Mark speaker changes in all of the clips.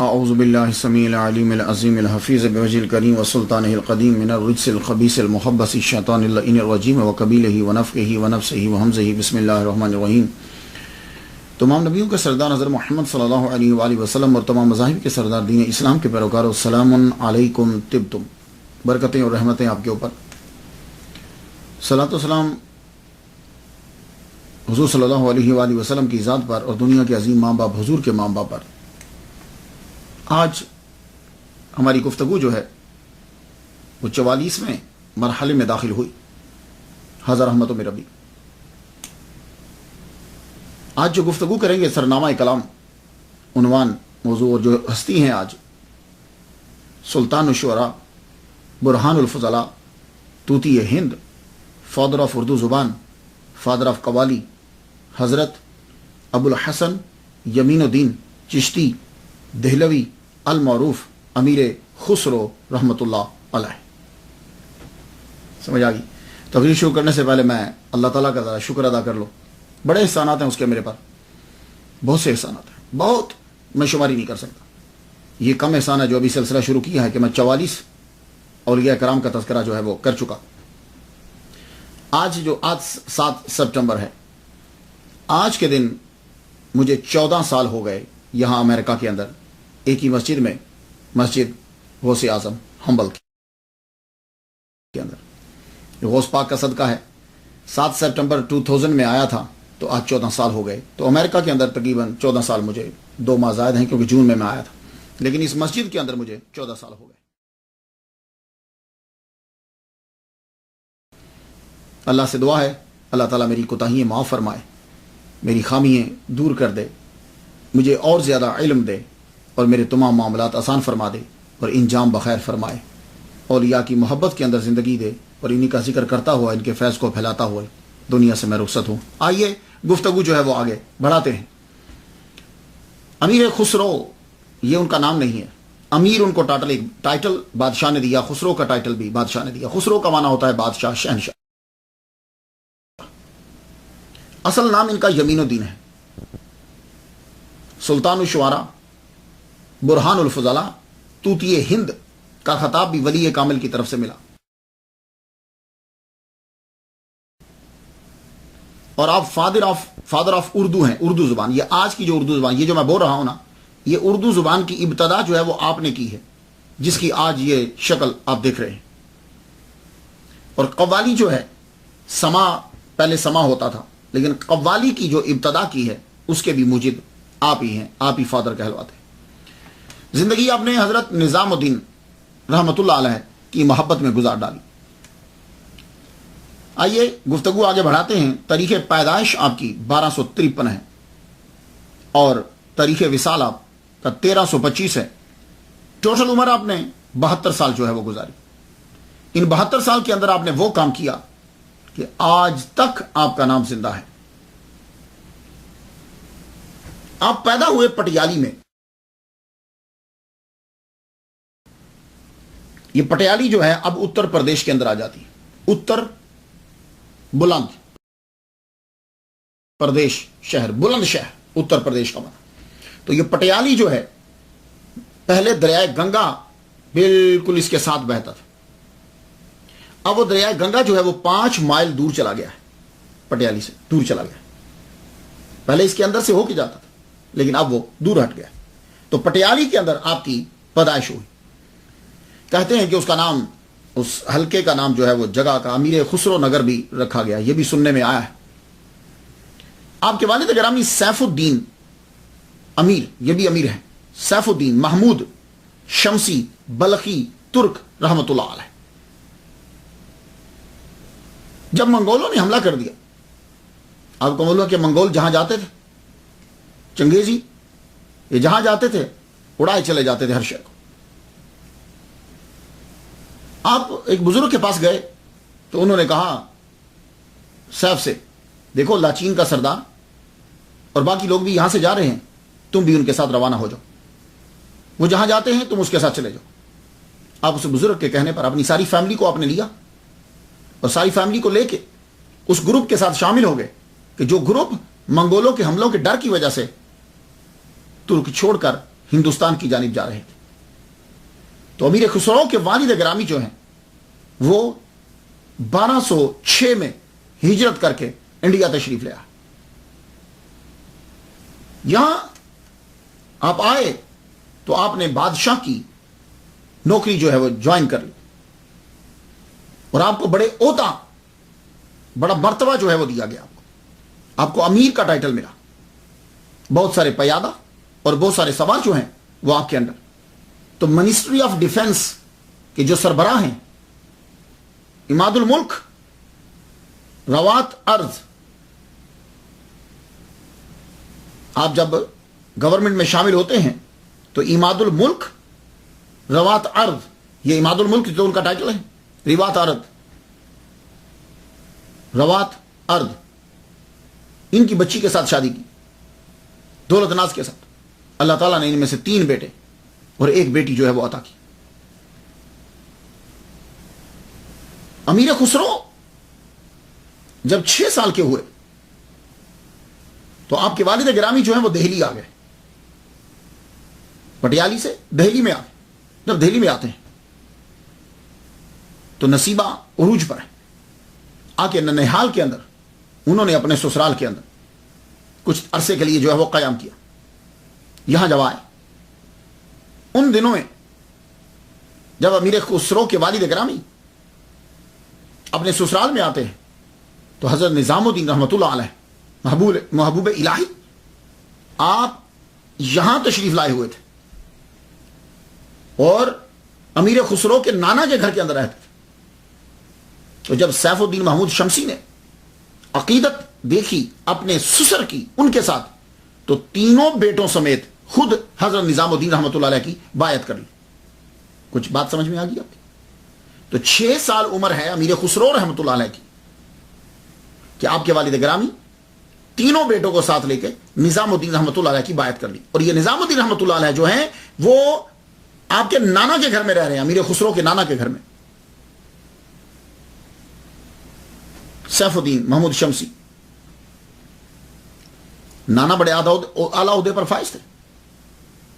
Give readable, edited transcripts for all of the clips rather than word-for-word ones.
Speaker 1: اعوذ باللہ السمیع العلیم العظیم الحفیظ بوجہ الکریم وسلطانہ القدیم من الرجس الخبیث المخبث الشیطان اللعین الرجیم وقبیلہ ونفخہ ونفسہ وہمزہ بسم اللہ الرحمن الرحیم۔ تمام نبیوں کے سردار حضرت محمد صلی اللہ علیہ وآلہ وسلم اور تمام مذاہب کے سردار دین اسلام کے پیروکاروں، السلام علیکم طبتم، برکتیں اور رحمتیں آپ کے اوپر۔ صلاۃ و سلام حضور صلی اللہ علیہ وآلہ وسلم کی ذات پر اور دنیا کے عظیم ماں باپ حضور کے ماں باپ پر۔ آج ہماری گفتگو جو ہے وہ 44ویں مرحلے میں داخل ہوئی، ہزار رحمتوں میں ربی۔ آج جو گفتگو کریں گے سرنامہ کلام، عنوان، موضوع اور جو ہستی ہیں آج، سلطان الشعراء، برہان الفضلاء، طوطی ہند، فادر آف اردو زبان، فادر آف قوالی، حضرت ابو الحسن یمین الدین چشتی دہلوی المعروف امیر خسرو رحمۃ اللہ علیہ۔ سمجھ آ گئی؟ تقریر شروع کرنے سے پہلے میں اللہ تعالیٰ کا ذرا شکر ادا کر لو۔ بڑے احسانات ہیں اس کے میرے پر، بہت سے احسانات ہیں، بہت، میں شماری نہیں کر سکتا۔ یہ کم احسان ہے جو ابھی سلسلہ شروع کیا ہے کہ میں 44 اولیاء کرام کا تذکرہ جو ہے وہ کر چکا۔ آج 7 سپٹمبر ہے، آج کے دن مجھے 14 سال ہو گئے یہاں امریکہ کے اندر ایک ہی مسجد میں، مسجد غوث اعظم ہمبل کے اندر۔ غوث پاک کا صدقہ ہے۔ 7 سپٹمبر 2000 میں آیا تھا تو آج 14 سال ہو گئے۔ تو امریکہ کے اندر تقریباً 14 سال، مجھے 2 ماہ زائد ہیں کیونکہ جون میں آیا تھا، لیکن اس مسجد کے اندر مجھے 14 سال ہو گئے۔ اللہ سے دعا ہے اللہ تعالیٰ میری کوتاہیاں معاف فرمائے، میری خامیاں دور کر دے، مجھے اور زیادہ علم دے اور میرے تمام معاملات آسان فرما دے اور انجام بخیر فرمائے۔ اولیاء کی محبت کے اندر زندگی دے اور انہی کا ذکر کرتا ہوا، ان کے فیض کو پھیلاتا ہوا دنیا سے میں رخصت ہوں۔ آئیے گفتگو جو ہے وہ آگے بڑھاتے ہیں۔ امیر خسرو یہ ان کا نام نہیں ہے، امیر ان کو ٹائٹل بادشاہ نے دیا، خسرو کا ٹائٹل بھی بادشاہ نے دیا۔ خسرو کا معنی ہوتا ہے بادشاہ، شہنشاہ۔ اصل نام ان کا یمین الدین ہے۔ سلطان الشعراء، برہان الفضلاء، طوطی ہند کا خطاب بھی ولی کامل کی طرف سے ملا۔ اور آپ فادر آف اردو ہیں، اردو زبان۔ یہ آج کی جو اردو زبان، یہ جو میں بول رہا ہوں نا، یہ اردو زبان کی ابتدا جو ہے وہ آپ نے کی ہے، جس کی آج یہ شکل آپ دیکھ رہے ہیں۔ اور قوالی جو ہے، سما، پہلے سما ہوتا تھا، لیکن قوالی کی جو ابتدا کی ہے اس کے بھی موجد آپ ہی ہیں، آپ ہی فادر کہلواتے ہیں۔ زندگی آپ نے حضرت نظام الدین رحمۃ اللہ علیہ کی محبت میں گزار ڈالی۔ آئیے گفتگو آگے بڑھاتے ہیں۔ تاریخ پیدائش آپ کی 1253 ہے اور تاریخ وصال آپ کا 1325 ہے۔ ٹوٹل عمر آپ نے 72 سال جو ہے وہ گزاری۔ ان 72 سال کے اندر آپ نے وہ کام کیا کہ آج تک آپ کا نام زندہ ہے۔ آپ پیدا ہوئے پٹیالی میں۔ یہ پٹیالی جو ہے اب اتر پردیش کے اندر آ جاتی ہے۔ اتر بلند پردیش شہر، بلند شہر، اتر پردیش کا معنی۔ تو یہ پٹیالی جو ہے پہلے دریائے گنگا بالکل اس کے ساتھ بہتا تھا۔ اب وہ دریائے گنگا جو ہے وہ 5 مائل دور چلا گیا ہے، پٹیالی سے دور چلا گیا۔ پہلے اس کے اندر سے ہو کے جاتا تھا، لیکن اب وہ دور ہٹ گیا۔ تو پٹیالی کے اندر آپ کی پیدائش ہوئی۔ کہتے ہیں کہ اس کا نام، اس حلقے کا نام جو ہے وہ جگہ کا امیر خسرو نگر بھی رکھا گیا، یہ بھی سننے میں آیا ہے۔ آپ کے والد گرامی سیف الدین امیر، یہ بھی امیر ہیں، سیف الدین محمود شمسی بلخی ترک رحمۃ اللہ علیہ۔ جب منگولوں نے حملہ کر دیا، آپ کو معلوم ہے کہ منگول جہاں جاتے تھے، چنگیزی، یہ جہاں جاتے تھے اڑائے چلے جاتے تھے ہر شے کو۔ آپ ایک بزرگ کے پاس گئے تو انہوں نے کہا سیف سے، دیکھو لاچین کا سردار اور باقی لوگ بھی یہاں سے جا رہے ہیں، تم بھی ان کے ساتھ روانہ ہو جاؤ، وہ جہاں جاتے ہیں تم اس کے ساتھ چلے جاؤ۔ آپ اس بزرگ کے کہنے پر اپنی ساری فیملی کو آپ نے لیا اور ساری فیملی کو لے کے اس گروپ کے ساتھ شامل ہو گئے کہ جو گروپ منگولوں کے حملوں کے ڈر کی وجہ سے ترک چھوڑ کر ہندوستان کی جانب جا رہے تھے. تو امیر خسرو کے والد گرامی جو ہیں وہ 1206 میں ہجرت کر کے انڈیا تشریف لے آئے. یہاں آپ آئے تو آپ نے بادشاہ کی نوکری جو ہے وہ جوائن کر لی اور آپ کو بڑے عہدہ بڑا مرتبہ جو ہے وہ دیا گیا. آپ کو امیر کا ٹائٹل ملا. بہت سارے پیادہ اور بہت سارے سوار جو ہیں وہ آپ کے اندر. تو منسٹری آف ڈیفنس کے جو سربراہ ہیں اماد الملک روات ارض، آپ جب گورنمنٹ میں شامل ہوتے ہیں تو اماد الملک روات ارض، یہ اماد الملک جو ان کا ٹائٹل ہے، روات ارض، روات ارض، ان کی بچی کے ساتھ شادی کی دولت ناز کے ساتھ. اللہ تعالیٰ نے ان میں سے 3 بیٹے اور 1 بیٹی جو ہے وہ عطا کی. امیر خسرو جب 6 سال کے ہوئے تو آپ کے والد گرامی جو ہیں وہ دہلی آ گئے. پٹیالی سے دہلی میں آ گئے. جب دہلی میں آتے ہیں تو نصیبہ عروج پر ہے. آ کے ننہال کے اندر انہوں نے اپنے سسرال کے اندر کچھ عرصے کے لیے جو ہے وہ قیام کیا. یہاں جب آئے ان دنوں میں جب امیر خسرو کے والد گرامی اپنے سسرال میں آتے ہیں تو حضرت نظام الدین رحمۃ اللہ علیہ محبوب الہی آپ یہاں تشریف لائے ہوئے تھے اور امیر خسرو کے نانا کے گھر کے اندر رہتے تھے. تو جب سیف الدین محمود شمسی نے عقیدت دیکھی اپنے سسر کی ان کے ساتھ تو تینوں بیٹوں سمیت خود حضرت نظام الدین رحمۃ اللہ علیہ کی بایعت کر لی. کچھ بات سمجھ میں آ گئی آپ کی؟ تو 6 سال عمر ہے امیر خسرو رحمۃ اللہ علیہ کی کہ آپ کے والد گرامی تینوں بیٹوں کو ساتھ لے کے نظام الدین رحمۃ اللہ علیہ کی بایعت کر لی. اور یہ نظام الدین رحمۃ اللہ علیہ جو ہیں وہ آپ کے نانا کے گھر میں رہ رہے ہیں، امیر خسرو کے نانا کے گھر میں. سیف الدین محمود شمسی نانا بڑے اعلیٰ عہدے پر فائز تھے.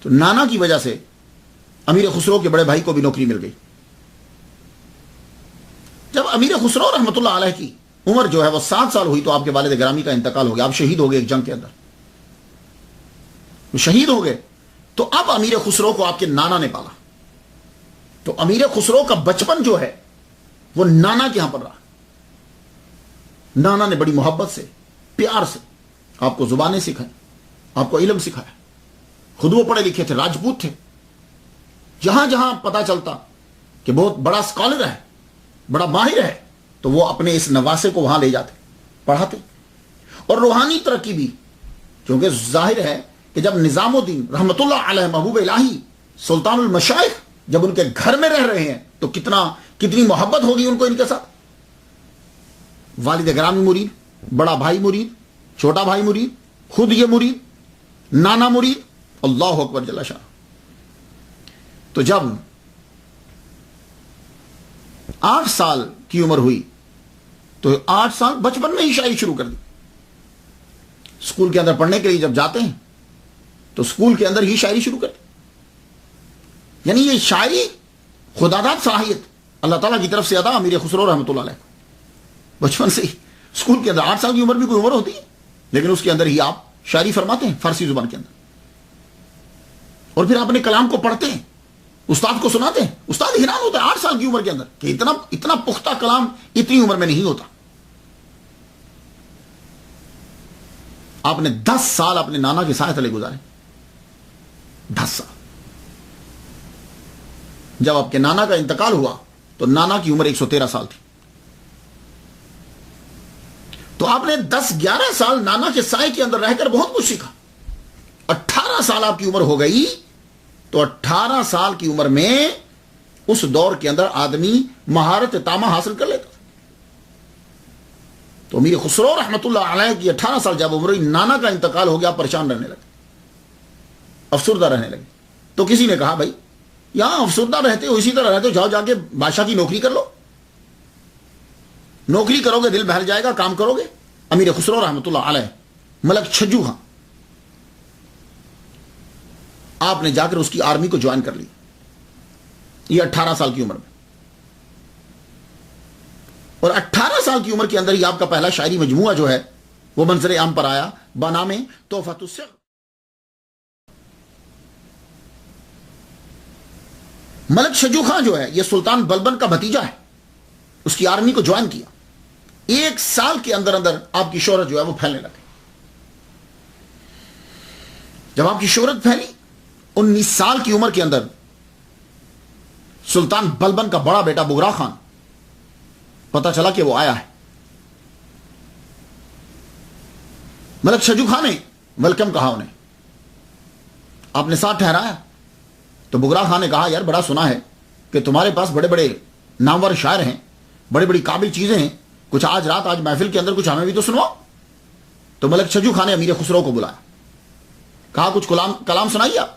Speaker 1: تو نانا کی وجہ سے امیر خسرو کے بڑے بھائی کو بھی نوکری مل گئی. جب امیر خسرو رحمۃ اللہ علیہ کی عمر جو ہے وہ 7 سال ہوئی تو آپ کے والد گرامی کا انتقال ہو گیا. آپ شہید ہو گئے ایک جنگ کے اندر. شہید ہو گئے تو اب امیر خسرو کو آپ کے نانا نے پالا. تو امیر خسرو کا بچپن جو ہے وہ نانا کے یہاں پر رہا. نانا نے بڑی محبت سے پیار سے آپ کو زبانیں سکھائیں، آپ کو علم سکھایا. خود وہ پڑھے لکھے تھے، راجپوت تھے. جہاں جہاں پتا چلتا کہ بہت بڑا اسکالر ہے، بڑا ماہر ہے، تو وہ اپنے اس نواسے کو وہاں لے جاتے، پڑھاتے. اور روحانی ترقی بھی، کیونکہ ظاہر ہے کہ جب نظام الدین رحمۃ اللہ علیہ محبوب الہی سلطان المشائخ جب ان کے گھر میں رہ رہے ہیں تو کتنی محبت ہوگی ان کو ان کے ساتھ. والد گرامی مرید، بڑا بھائی مرید، چھوٹا بھائی مرید، خود یہ مرید، نانا مرید. اللہ اکبر جل شان. تو جب 8 سال کی عمر ہوئی تو 8 سال بچپن میں ہی شاعری شروع کر دی. اسکول کے اندر پڑھنے کے لیے جب جاتے ہیں تو اسکول کے اندر ہی شاعری شروع کر دی. یعنی یہ شاعری خداداد صلاحیت اللہ تعالیٰ کی طرف سے ادا امیر خسرو رحمۃ اللہ علیہ بچپن سے ہی. اسکول کے اندر 8 سال کی عمر بھی کوئی عمر ہوتی ہے، لیکن اس کے اندر ہی آپ شاعری فرماتے ہیں فارسی زبان کے اندر. اور پھر آپ اپنے کلام کو پڑھتے ہیں، استاد کو سناتے ہیں. استاد حیران ہوتا ہے 8 سال کی عمر کے اندر کہ اتنا پختہ کلام اتنی عمر میں نہیں ہوتا. آپ نے 10 سال اپنے نانا کے سائے تلے گزارے. 10 سال. جب آپ کے نانا کا انتقال ہوا تو نانا کی عمر 113 سال تھی. تو آپ نے 10-11 سال نانا کے سائے کے اندر رہ کر بہت کچھ سیکھا. 18 سال آپ کی عمر ہو گئی تو 18 سال کی عمر میں اس دور کے اندر آدمی مہارت تامہ حاصل کر لیتا. تو امیر خسرو رحمۃ اللہ علیہ کی 18 سال جب عمر ہوئی، نانا کا انتقال ہو گیا، پریشان رہنے لگے، افسردہ رہنے لگے. تو کسی نے کہا بھائی یہاں افسردہ رہتے ہو، اسی طرح رہتے ہو، جاؤ جا کے بادشاہ کی نوکری کر لو. نوکری کرو گے دل بہل جائے گا، کام کرو گے. امیر خسرو رحمۃ اللہ علیہ ملک چھجو خان آپ نے جا کر اس کی آرمی کو جوائن کر لی، یہ 18 سال کی عمر میں، اور 18 سال کی عمر کے اندر ہی آپ کا پہلا شاعری مجموعہ جو ہے وہ منظر عام پر آیا بنام تحفۃ الصغر۔ ملک شجو خان جو ہے یہ سلطان بلبن کا بھتیجا ہے، اس کی آرمی کو جوائن کیا، 1 سال کے اندر اندر آپ کی شہرت جو ہے وہ پھیلنے لگی۔ جب آپ کی شہرت پھیلی 19 سال کی عمر کے اندر سلطان بلبن کا بڑا بیٹا بگرا خان، پتا چلا کہ وہ آیا ہے، ملک شجو خان نے ویلکم کہا انہیں، آپ نے ساتھ ٹھہرایا تو بگرا خان نے کہا یار بڑا سنا ہے کہ تمہارے پاس بڑے بڑے نامور شاعر ہیں، بڑی بڑی قابل چیزیں ہیں، کچھ آج رات آج محفل کے اندر کچھ ہمیں بھی تو سنواؤ۔ تو ملک شجو خان نے امیر خسرو کو بلایا، کہا کچھ کلام سنائیے آپ۔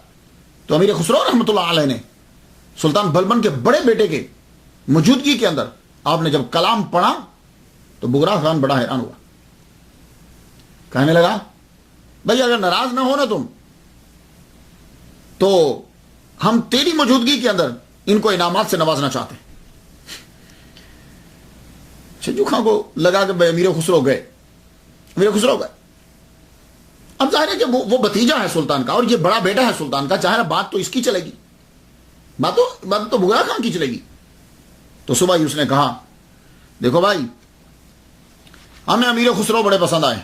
Speaker 1: تو امیر خسرو رحمۃ اللہ علیہ نے سلطان بلبن کے بڑے بیٹے کے موجودگی کے اندر آپ نے جب کلام پڑھا تو بگرا خان بڑا حیران ہوا، کہنے لگا بھائی اگر ناراض نہ ہو نا تم تو ہم تیری موجودگی کے اندر ان کو انعامات سے نوازنا چاہتے ہیں۔ شجو خان کو لگا کہ بھائی امیر خسرو گئے، اب ظاہر ہے کہ وہ بھتیجا ہے سلطان کا اور یہ بڑا بیٹا ہے سلطان کا، چاہے نا بات تو اس کی چلے گی، بات تو بگرا خان کی چلے گی۔ تو صبح ہی اس نے کہا دیکھو بھائی ہمیں امیر خسرو بڑے پسند آئے،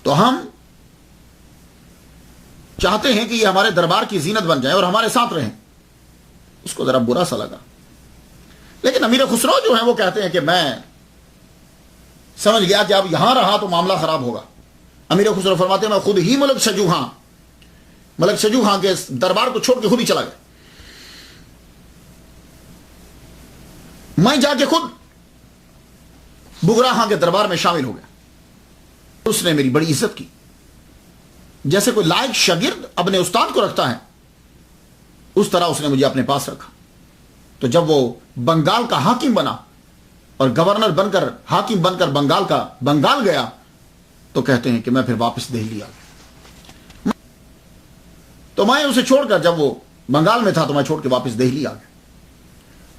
Speaker 1: تو ہم چاہتے ہیں کہ یہ ہمارے دربار کی زینت بن جائے اور ہمارے ساتھ رہیں۔ اس کو ذرا برا سا لگا، لیکن امیر خسرو جو ہیں وہ کہتے ہیں کہ میں سمجھ گیا کہ اب یہاں رہا تو معاملہ خراب ہوگا۔ امیر خسرو فرماتے ہیں میں خود ہی ملک شجو خان کے دربار کو چھوڑ کے خود ہی چلا گیا، میں جا کے خود بگرا خان کے دربار میں شامل ہو گیا۔ اس نے میری بڑی عزت کی، جیسے کوئی لائق شاگرد اپنے استاد کو رکھتا ہے اس طرح اس نے مجھے اپنے پاس رکھا۔ تو جب وہ بنگال کا حاکم بنا اور گورنر بن کر حاکم بن کر بنگال گیا تو کہتے ہیں کہ میں پھر واپس دہلی آ گیا۔ تو میں اسے چھوڑ کر جب وہ بنگال میں تھا تو میں چھوڑ کے واپس دہلی آ گیا۔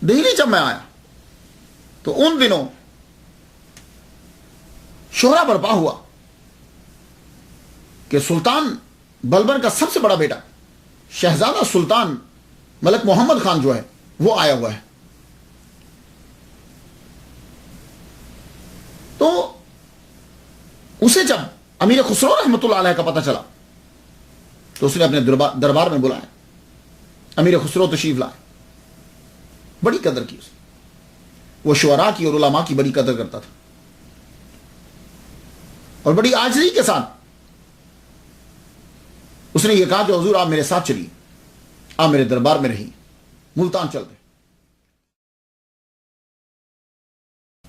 Speaker 1: دہلی جب میں آیا تو ان دنوں شہرہ برپا ہوا کہ سلطان بلبن کا سب سے بڑا بیٹا شہزادہ سلطان ملک محمد خان جو ہے وہ آیا ہوا ہے۔ تو اسے جب امیر خسرو رحمۃ اللہ علیہ کا پتہ چلا تو اس نے اپنے دربار میں بلایا، امیر خسرو تشریف لائے، بڑی قدر کی اس نے، وہ شعراء کی اور علماء کی بڑی قدر کرتا تھا اور بڑی عاجزی کے ساتھ اس نے یہ کہا کہ حضور آپ میرے ساتھ چلیے، آپ میرے دربار میں رہیے، ملتان چلتے۔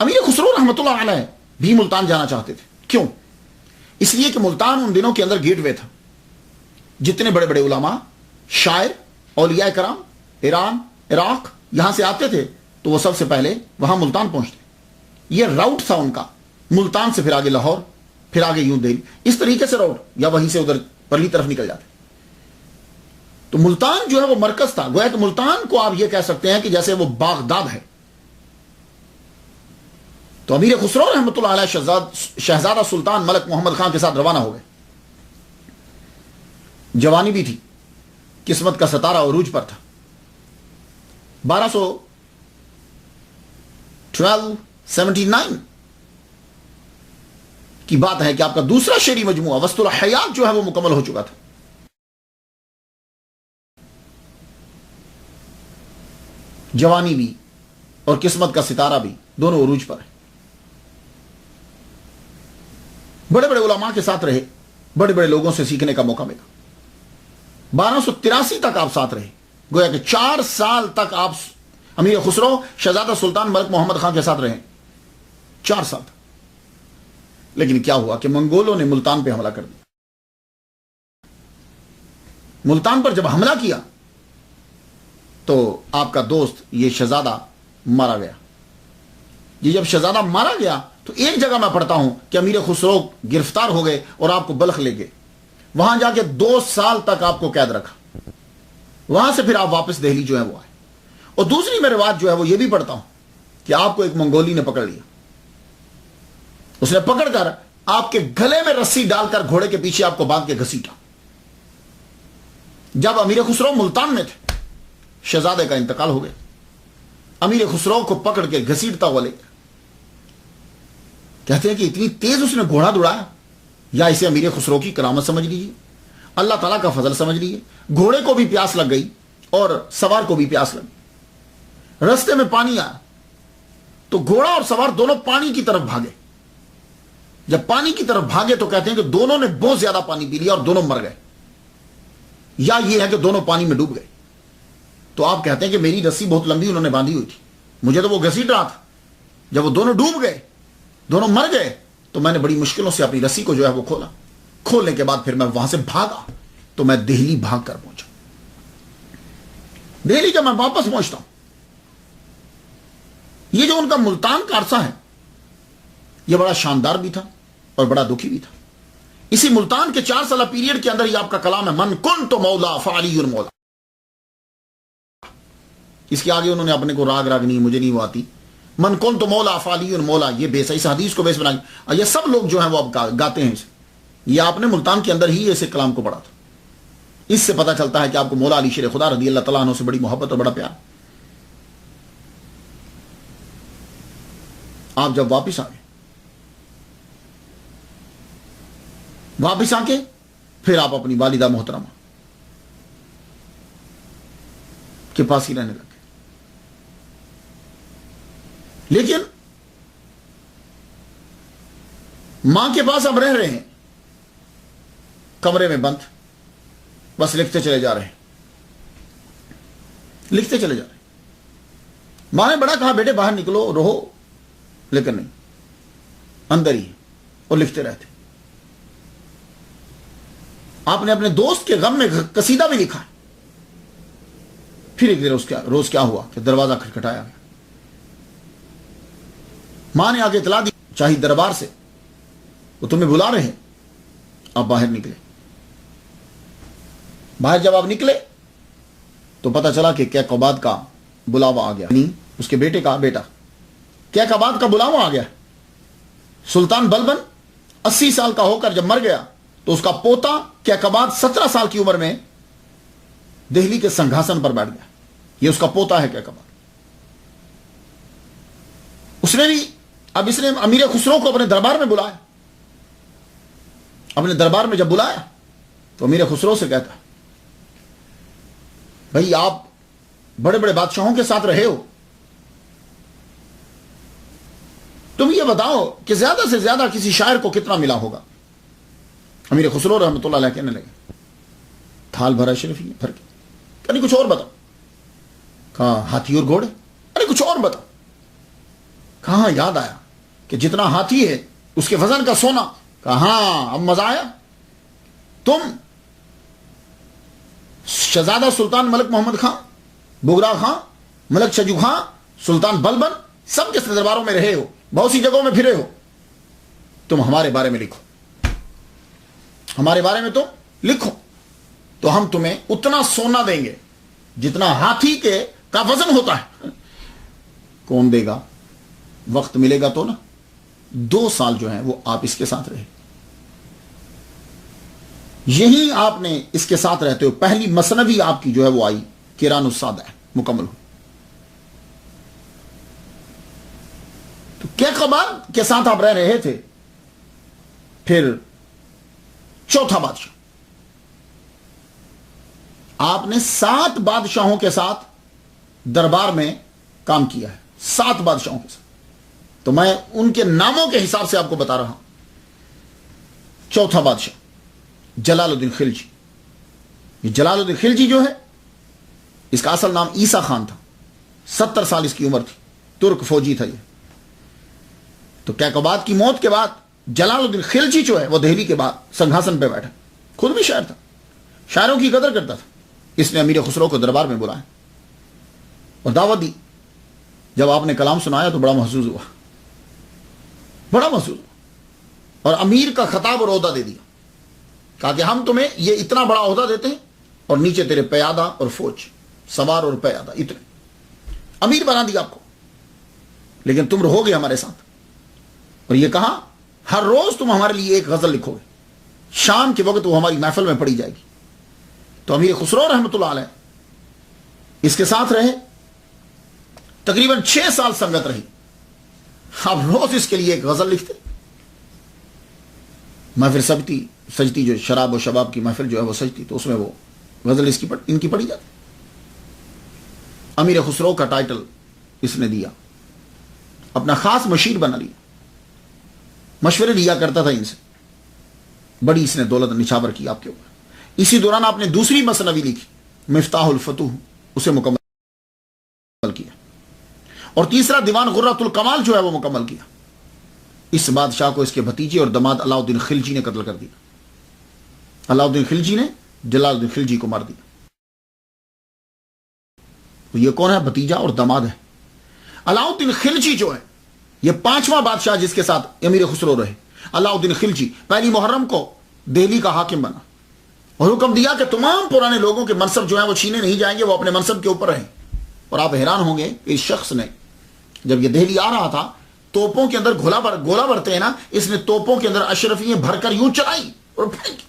Speaker 1: امیر خسرو رحمۃ اللہ علیہ بھی ملتان جانا چاہتے تھے، کیوں؟ اس لیے کہ ملتان ان دنوں کے اندر گیٹ وے تھا، جتنے بڑے بڑے علماء، شاعر، اولیاء کرام ایران، عراق یہاں سے آتے تھے تو وہ سب سے پہلے وہاں ملتان پہنچتے۔ یہ راؤٹ تھا ان کا، ملتان سے پھر آگے لاہور، پھر آگے یوں دہلی، اس طریقے سے راؤٹ، یا وہیں سے ادھر پرلی طرف نکل جاتے۔ تو ملتان جو ہے وہ مرکز تھا، گویا کہ ملتان کو آپ یہ کہہ سکتے ہیں کہ جیسے وہ بغداد ہے۔ تو امیر خسرو رحمۃ اللہ علیہ شہزادہ سلطان ملک محمد خان کے ساتھ روانہ ہو گئے۔ جوانی بھی تھی، قسمت کا ستارہ عروج پر تھا۔ 1279 کی بات ہے کہ آپ کا دوسرا شعری مجموعہ وسط الحیات جو ہے وہ مکمل ہو چکا تھا۔ جوانی بھی اور قسمت کا ستارہ بھی دونوں عروج پر ہے۔ بڑے بڑے علماء کے ساتھ رہے، بڑے بڑے لوگوں سے سیکھنے کا موقع ملا۔ 1283 تک آپ ساتھ رہے، گویا کہ 4 سال تک آپ امیر خسرو شہزادہ سلطان ملک محمد خان کے ساتھ رہے، 4 سال تک۔ لیکن کیا ہوا کہ منگولوں نے ملتان پہ حملہ کر دیا۔ ملتان پر جب حملہ کیا تو آپ کا دوست یہ شہزادہ مارا گیا۔ یہ جب شہزادہ مارا گیا تو ایک جگہ میں پڑھتا ہوں کہ امیر خسرو گرفتار ہو گئے اور آپ کو بلخ لے گئے۔ وہاں جا کے 2 سال تک آپ کو قید رکھا. وہاں سے پھر آپ واپس دہلی جو ہے وہ آئے. اور دوسری میں روایت جو ہے وہ یہ بھی پڑھتا ہوں کہ آپ کو ایک منگولی نے پکڑ لیا. اس نے پکڑ کر آپ کے گلے میں رسی ڈال کر گھوڑے کے پیچھے آپ کو باندھ کے گھسیٹا. جب امیر خسرو ملتان میں تھے, شہزادے کا انتقال ہو گیا, امیر خسرو کو پکڑ کے گھسیٹتا ہوا لے گیا. کہتے ہیں کہ اتنی تیز اس نے گھوڑا دوڑایا, یا اسے امیر خسرو کی کرامت سمجھ لیجیے, اللہ تعالیٰ کا فضل سمجھ لیجیے. گھوڑے کو بھی پیاس لگ گئی اور سوار کو بھی پیاس لگی. رستے میں پانی آیا تو گھوڑا اور سوار دونوں پانی کی طرف بھاگے. جب پانی کی طرف بھاگے تو کہتے ہیں کہ دونوں نے بہت زیادہ پانی پی لیا اور دونوں مر گئے, یا یہ ہے کہ دونوں پانی میں ڈوب گئے. تو آپ کہتے ہیں کہ میری رسی بہت لمبی انہوں نے باندھی ہوئی تھی, مجھے تو وہ گھسیٹ رہا تھا. جب وہ دونوں ڈوب گئے, دونوں مر گئے, تو میں نے بڑی مشکلوں سے اپنی رسی کو جو ہے وہ کھولا. کھولنے کے بعد پھر میں وہاں سے بھاگا تو میں دہلی بھاگ کر پہنچا. دہلی جب میں واپس پہنچتا ہوں, یہ جو ان کا ملتان کا عرصہ ہے یہ بڑا شاندار بھی تھا اور بڑا دکھی بھی تھا. اسی ملتان کے 4 سالہ پیریڈ کے اندر یہ آپ کا کلام ہے, من کنت مولا فعلی مولا. اس کے آگے انہوں نے اپنے کو راگ نہیں, مجھے نہیں وہ آتی, من کنت مولا فعلی مولا, یہ بیس اس حدیث کو بیس بنا. اور یہ سب لوگ جو ہیں وہ اب گاتے ہیں اسے. یہ آپ نے ملتان کے اندر ہی اسے کلام کو پڑھا تھا. اس سے پتہ چلتا ہے کہ آپ کو مولا علی شیر خدا رضی اللہ تعالیٰ عنہ سے بڑی محبت اور بڑا پیار. آپ جب واپس آ گئے, واپس آ کے پھر آپ اپنی والدہ محترمہ کے پاس ہی رہنے لگے. لیکن ماں کے پاس اب رہ رہے ہیں, کمرے میں بند, بس لکھتے چلے جا رہے ہیں, لکھتے چلے جا رہے ہیں. ماں نے بڑا کہا بیٹے باہر نکلو رہو, لیکن نہیں, اندر ہی اور لکھتے رہتے. آپ نے اپنے دوست کے غم میں قصیدہ بھی لکھا. پھر ایک دن روز کیا ہوا کہ دروازہ کھٹکھٹایا گیا. ماں نے آگے اطلاع دی شاہی دربار سے, وہ تمہیں بلا رہے ہیں. آپ باہر نکلے. باہر جب آپ نکلے تو پتہ چلا کہ کیقوباد کا بلاوا آ گیا, نہیں اس کے بیٹے کا بیٹا کیقوباد کا بلاوا آ گیا. سلطان بلبن 80 سال کا ہو کر جب مر گیا تو اس کا پوتا کیقوباد 17 سال کی عمر میں دہلی کے سنگھاسن پر بیٹھ گیا. یہ اس کا پوتا ہے کیقوباد. اس نے بھی اب اس نے امیر خسرو کو اپنے دربار میں بلایا. اپنے دربار میں جب بلایا تو امیر خسرو سے کہتا, بھائی آپ بڑے بڑے بادشاہوں کے ساتھ رہے ہو, تم یہ بتاؤ کہ زیادہ سے زیادہ کسی شاعر کو کتنا ملا ہوگا. امیر خسرو رحمۃ اللہ علیہ کہنے لگے, تھال بھرا شریف ہی بھر کے. یعنی کچھ اور بتاؤ. کہا ہاتھی اور گھوڑے. ارے کچھ اور بتاؤ. کہاں یاد آیا کہ جتنا ہاتھی ہے اس کے وزن کا سونا. کہا ہاں اب مزہ آیا. تم شہزادہ سلطان ملک محمد خان, بگرا خان, ملک شجو خان, سلطان بلبن, سب کے درباروں میں رہے ہو, بہت سی جگہوں میں پھرے ہو. تم ہمارے بارے میں لکھو, ہمارے بارے میں تم لکھو تو ہم تمہیں اتنا سونا دیں گے جتنا ہاتھی کا وزن ہوتا ہے. کون دے گا؟ وقت ملے گا تو نا. 2 سال جو ہیں وہ آپ اس کے ساتھ رہے. یہی آپ نے اس کے ساتھ رہتے ہو پہلی مثنوی آپ کی جو ہے وہ آئی, کیران السادہ مکمل ہوئی. تو کیقوباد کے ساتھ آپ رہ رہے تھے. پھر چوتھا بادشاہ, آپ نے 7 بادشاہوں کے ساتھ دربار میں کام کیا ہے. 7 بادشاہوں کے ساتھ. تو میں ان کے ناموں کے حساب سے آپ کو بتا رہا ہوں. چوتھا بادشاہ جلال الدین خلجی. یہ جلال الدین خلجی جو ہے اس کا اصل نام عیسیٰ خان تھا. 70 سال اس کی عمر تھی. ترک فوجی تھا یہ. تو کیقوباد کی موت کے بعد جلال الدین خلجی جو ہے وہ دہلی کے بعد سنگھاسن پہ بیٹھا. خود بھی شاعر تھا, شاعروں کی قدر کرتا تھا. اس نے امیر خسرو کو دربار میں بلایا اور دعوت دی. جب آپ نے کلام سنایا تو بڑا محظوظ ہوا, بڑا محظوظ ہوا, اور امیر کا خطاب اور عہدہ دے دیا. کہا کہ ہم تمہیں یہ اتنا بڑا عہدہ دیتے ہیں اور نیچے تیرے پیادہ اور فوج، سوار اور پیادہ، اتنے امیر بنا دیا آپ کو، لیکن تم رہو گے ہمارے ساتھ۔ اور یہ کہا ہر روز تم ہمارے لیے ایک غزل لکھو گے، شام کے وقت وہ ہماری محفل میں پڑھی جائے گی۔ تو امیر خسرو رحمۃ اللہ علیہ اس کے ساتھ رہے، تقریباً 6 سال سنگت رہی۔ آپ روز اس کے لیے ایک غزل لکھتے، محفل سجتی جو شراب و شباب کی محفل جو ہے وہ سجتی، تو اس میں وہ غزل ان کی پڑھی جاتی۔ امیر خسرو کا ٹائٹل اس نے دیا، اپنا خاص مشیر بنا لیا، مشورے لیا کرتا تھا ان سے، بڑی اس نے دولت نچھاور کی آپ کے اوپر۔ اسی دوران آپ نے دوسری مثنوی لکھی مفتاح الفتوح، اسے مکمل کیا، اور تیسرا دیوان غرۃ الکمال جو ہے وہ مکمل کیا۔ اس بادشاہ کو اس کے بھتیجے اور دماد علاؤ الدین خلجی نے قتل کر دیا۔ علاؤ الدین خلجی نے جلال الدین خلجی کو مار دیا۔ یہ کون ہے؟ بھتیجا اور دماد ہے۔ علاؤ الدین خلجی جو ہے یہ 5واں بادشاہ جس کے ساتھ امیر خسرو رہے۔ علاؤ الدین خلجی 1 محرم کو دہلی کا حاکم بنا اور حکم دیا کہ تمام پرانے لوگوں کے منصب جو ہیں وہ چھینے نہیں جائیں گے، وہ اپنے منصب کے اوپر رہیں۔ اور آپ حیران ہوں گے کہ اس شخص نے جب یہ دہلی آ رہا تھا، توپوں کے اندر گولا بھرتے ہیں نا، اس نے توپوں کے اندر اشرفیاں بھر کر یوں چلائی اور پھینکی،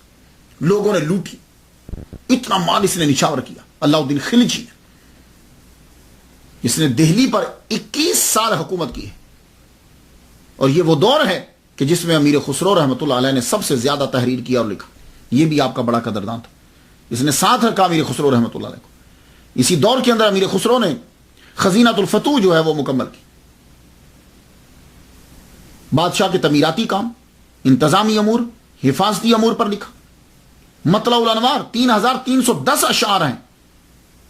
Speaker 1: لوگوں نے لوٹی۔ اتنا مال اس نے نچھاور کیا علاؤ الدین خلجی نے۔ اس نے دہلی پر 21 سال حکومت کی ہے، اور یہ وہ دور ہے کہ جس میں امیر خسرو رحمۃ اللہ علیہ نے سب سے زیادہ تحریر کیا اور لکھا۔ یہ بھی آپ کا بڑا قدردان تھا، اس نے ساتھ رکھا امیر خسرو رحمۃ اللہ علیہ کو۔ اسی دور کے اندر امیر خسرو نے خزینۃ الفتوح جو ہے وہ مکمل کی، بادشاہ کے تعمیراتی کام، انتظامی امور، حفاظتی امور پر لکھا۔ مطلع الانوار 3310 اشعار ہیں